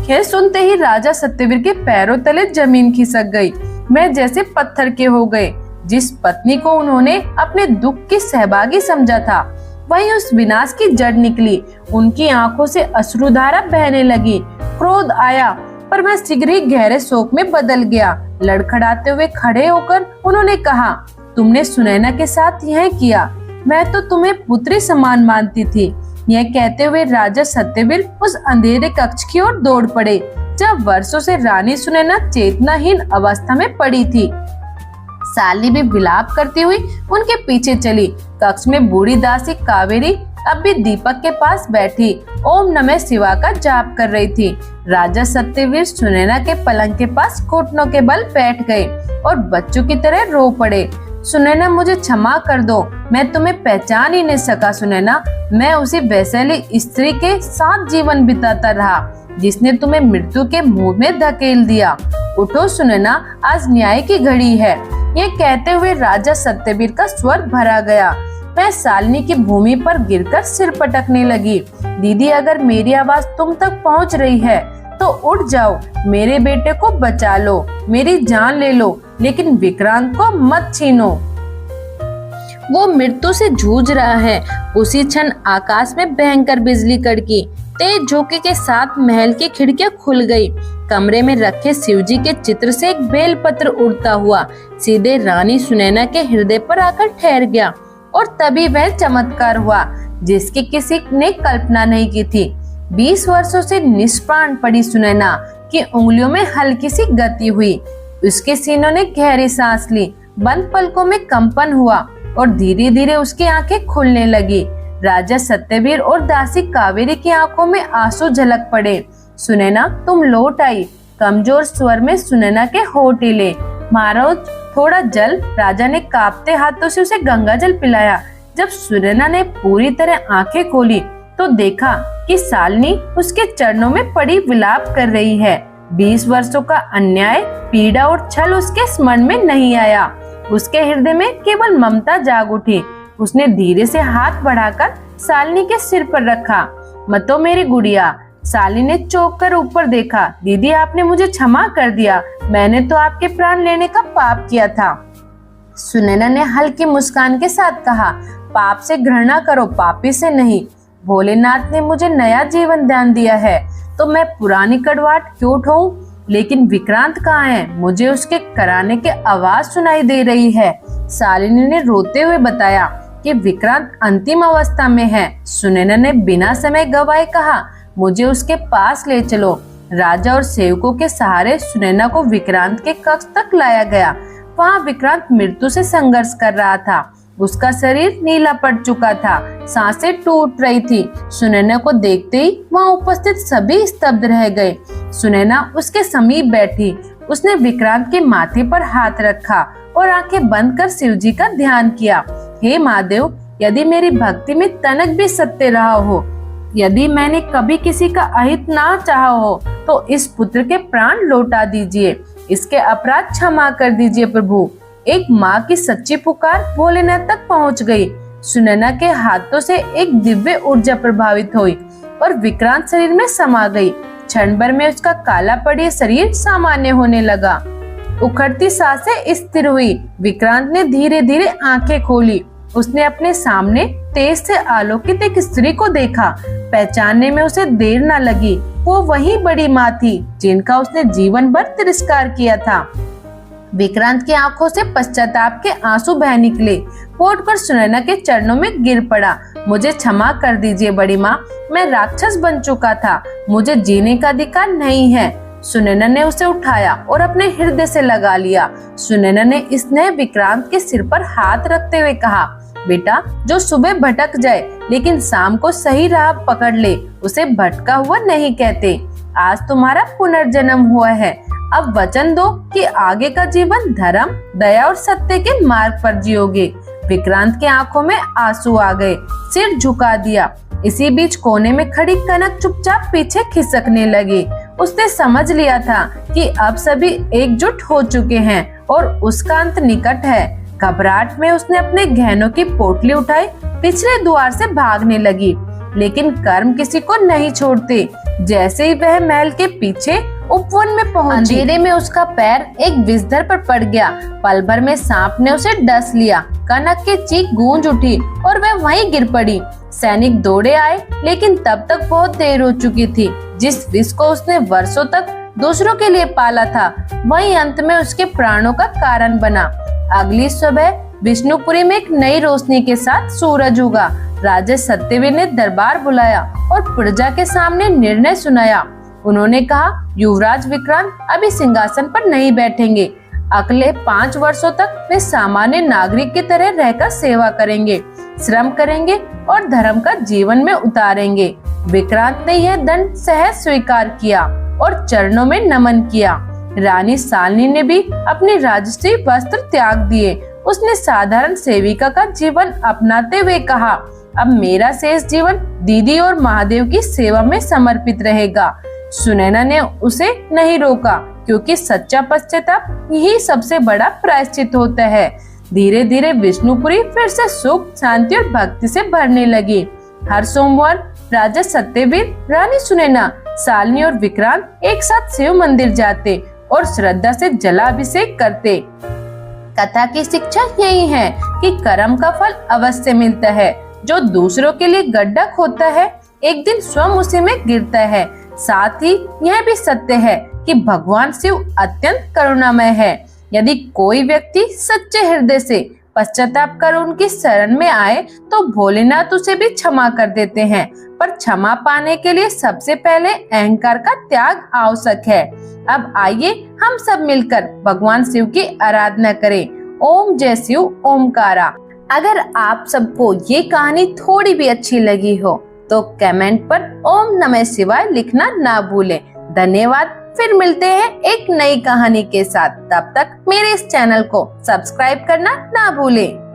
यह सुनते ही राजा सत्यवीर के पैरों तले जमीन खिसक गई। मैं जैसे पत्थर के हो गए। जिस पत्नी को उन्होंने अपने दुख की सहभागी समझा था, वही उस विनाश की जड़ निकली। उनकी आंखों से अश्रुधारा बहने लगी। क्रोध आया, पर वह शीघ्र ही गहरे शोक में बदल गया। लड़खड़ाते हुए खड़े होकर उन्होंने कहा, तुमने सुनैना के साथ यह किया, मैं तो तुम्हें पुत्री समान मानती थी। यह कहते हुए राजा सत्यवीर उस अंधेरे कक्ष की ओर दौड़ पड़े, जब वर्षों से रानी सुनैना चेतनाहीन अवस्था में पड़ी थी। शालिनी भी विलाप करती हुई उनके पीछे चली। कक्ष में बूढ़ी दासी कावेरी अब भी दीपक के पास बैठी ओम नमः शिवाय का जाप कर रही थी। राजा सत्यवीर सुनैना के पलंग के पास घुटनों के बल बैठ गए और बच्चों की तरह रो पड़े। सुनैना मुझे क्षमा कर दो, मैं तुम्हें पहचान ही नहीं सका। सुनैना, मैं उसी वैसली स्त्री के साथ जीवन बिताता रहा। जिसने तुम्हें मृत्यु के मुंह में धकेल दिया। उठो सुनैना, आज न्याय की घड़ी है। ये कहते हुए राजा सत्यवीर का स्वर भरा गया। मैं शालिनी की भूमि पर गिरकर सिर पटकने लगी। दीदी, अगर मेरी आवाज तुम तक पहुंच रही है तो उठ जाओ, मेरे बेटे को बचा लो, मेरी जान ले लो, लेकिन विक्रांत को मत छीनो। वो मृत्यु से जूझ रहा है। उसी क्षण आकाश में भयंकर बिजली कड़की। तेज झोंके के साथ महल की खिड़कियां खुल गई। कमरे में रखे शिवजी के चित्र से एक बेलपत्र उड़ता हुआ सीधे रानी सुनैना के हृदय पर आकर ठहर गया। और तभी वह चमत्कार हुआ जिसकी किसी ने कल्पना नहीं की थी। 20 वर्षों से निष्प्राण पड़ी सुनैना की उंगलियों में हल्की सी गति हुई। उसके सीनों ने गहरी सांस ली। बंद पलकों में कंपन हुआ और धीरे धीरे उसकी आंखें खुलने लगी। राजा सत्यवीर और दासी कावेरी की आंखों में आंसू झलक पड़े। सुनैना, तुम लौट आई। कमजोर स्वर में सुनैना के होठ हिले। महाराज, थोड़ा जल। राजा ने कांपते हाथों से उसे गंगा जल पिलाया। जब सुनैना ने पूरी तरह आंखें खोली तो देखा कि शालिनी उसके चरणों में पड़ी विलाप कर रही है। 20 वर्षों का अन्याय, पीड़ा और छल उसके स्मरण में नहीं आया। उसके हृदय में केवल ममता जाग उठी। उसने धीरे से हाथ बढ़ाकर शालिनी के सिर पर रखा। मतो मेरी गुड़िया। शालिनी ने चौंक कर ऊपर देखा। दीदी, आपने मुझे क्षमा कर दिया। मैंने तो आपके प्राण लेने का पाप किया था। सुनैना ने हल्की मुस्कान के साथ कहा, पाप से घृणा करो, पापी से नहीं। भोलेनाथ ने मुझे नया जीवन दान दिया है तो मैं पुरानी कड़वाहट क्यों उठाऊं? लेकिन विक्रांत कहाँ है? मुझे उसके कराने की आवाज सुनाई दे रही है। शालिनी ने रोते हुए बताया कि विक्रांत अंतिम अवस्था में है। सुनैना ने बिना समय गवाए कहा, मुझे उसके पास ले चलो। राजा और सेवकों के सहारे सुनैना को विक्रांत के कक्ष तक लाया गया। वहाँ विक्रांत मृत्यु से संघर्ष कर रहा था। उसका शरीर नीला पड़ चुका था, सांसें टूट रही थी। सुनैना को देखते ही वहाँ उपस्थित सभी स्तब्ध रह गए। सुनैना उसके समीप बैठी। उसने विक्रांत के माथे पर हाथ रखा और आंखें बंद कर शिवजी का ध्यान किया। हे महादेव, यदि मेरी भक्ति में तनक भी सत्य रहा हो, यदि मैंने कभी किसी का अहित ना चाहा हो, तो इस पुत्र के प्राण लौटा दीजिए। इसके अपराध क्षमा कर दीजिए प्रभु। एक माँ की सच्ची पुकार भोलेनाथ तक पहुँच गई। सुनैना के हाथों से एक दिव्य ऊर्जा प्रभावित हुई और विक्रांत शरीर में समा गई। क्षण भर में उसका काला पड़े शरीर सामान्य होने लगा। उखड़ती सांसें स्थिर हुई। विक्रांत ने धीरे धीरे आंखें खोली। उसने अपने सामने तेज से आलोकित एक स्त्री को देखा। पहचानने में उसे देर न लगी। वो वही बड़ी माँ थी जिनका उसने जीवन भर तिरस्कार किया था। विक्रांत की आंखों से पश्चाताप के आंसू बह निकले। होठ पर सुनैना के चरणों में गिर पड़ा। मुझे क्षमा कर दीजिए बड़ी माँ, मैं राक्षस बन चुका था। मुझे जीने का अधिकार नहीं है। सुनैना ने उसे उठाया और अपने हृदय से लगा लिया। सुनैना ने स्नेह विक्रांत के सिर पर हाथ रखते हुए कहा, बेटा, जो सुबह भटक जाए लेकिन शाम को सही राह पकड़ ले, उसे भटका हुआ नहीं कहते। आज तुम्हारा पुनर्जन्म हुआ है। अब वचन दो कि आगे का जीवन धर्म, दया और सत्य के मार्ग पर जियोगे। विक्रांत की आंखों में आंसू आ गए। सिर झुका दिया। इसी बीच कोने में खड़ी कनक चुपचाप पीछे खिसकने लगी। उसने समझ लिया था कि अब सभी एकजुट हो चुके हैं और उसका अंत निकट है। घबराहट में उसने अपने गहनों की पोटली उठाई, पिछले द्वार से भागने लगी। लेकिन कर्म किसी को नहीं छोड़ते। जैसे ही वह महल के पीछे उपवन में पहुंची, अंधेरे में उसका पैर एक बिस्तर पर पड़ गया। पल भर में सांप ने उसे डस लिया। कनक की चीख गूंज उठी और वह वहीं गिर पड़ी। सैनिक दौड़े आए, लेकिन तब तक बहुत देर हो चुकी थी। जिस विष को उसने वर्षों तक दूसरों के लिए पाला था, वही अंत में उसके प्राणों का कारण बना। अगली सुबह विष्णुपुरी में एक नई रोशनी के साथ सूरज उगा। राजा सत्यवीर ने दरबार बुलाया और प्रजा के सामने निर्णय सुनाया। उन्होंने कहा, युवराज विक्रांत अभी सिंहासन पर नहीं बैठेंगे। अगले 5 वर्षों तक वे सामान्य नागरिक की तरह रहकर सेवा करेंगे, श्रम करेंगे और धर्म का जीवन में उतारेंगे। विक्रांत ने यह दंड सहज स्वीकार किया और चरणों में नमन किया। रानी शालिनी ने भी अपने राजश्री वस्त्र त्याग दिए। उसने साधारण सेविका का जीवन अपनाते हुए कहा, अब मेरा शेष जीवन दीदी और महादेव की सेवा में समर्पित रहेगा। सुनैना ने उसे नहीं रोका, क्योंकि सच्चा पश्चाताप यही सबसे बड़ा प्रायश्चित होता है। धीरे धीरे विष्णुपुरी फिर से सुख, शांति और भक्ति से भरने लगी। हर सोमवार राजा सत्यवीर, रानी सुनैना, शालिनी और विक्रांत एक साथ शिव मंदिर जाते और श्रद्धा से जलाभिषेक करते। कथा की शिक्षा यही है कि कर्म का फल अवश्य मिलता है। जो दूसरों के लिए गड्ढा खोदता है, एक दिन स्वयं उसी में गिरता है। साथ ही यह भी सत्य है कि भगवान शिव अत्यंत करुणामय है। यदि कोई व्यक्ति सच्चे हृदय से पश्चाताप कर उनकी शरण में आए, तो भोलेनाथ उसे भी क्षमा कर देते हैं। पर क्षमा पाने के लिए सबसे पहले अहंकार का त्याग आवश्यक है। अब आइए हम सब मिलकर भगवान शिव की आराधना करें। ओम जय शिव ओमकारा। अगर आप सबको ये कहानी थोड़ी भी अच्छी लगी हो तो कमेंट पर ओम नमः शिवाय लिखना ना भूलें। धन्यवाद। फिर मिलते हैं एक नई कहानी के साथ। तब तक मेरे इस चैनल को सब्सक्राइब करना ना भूलें।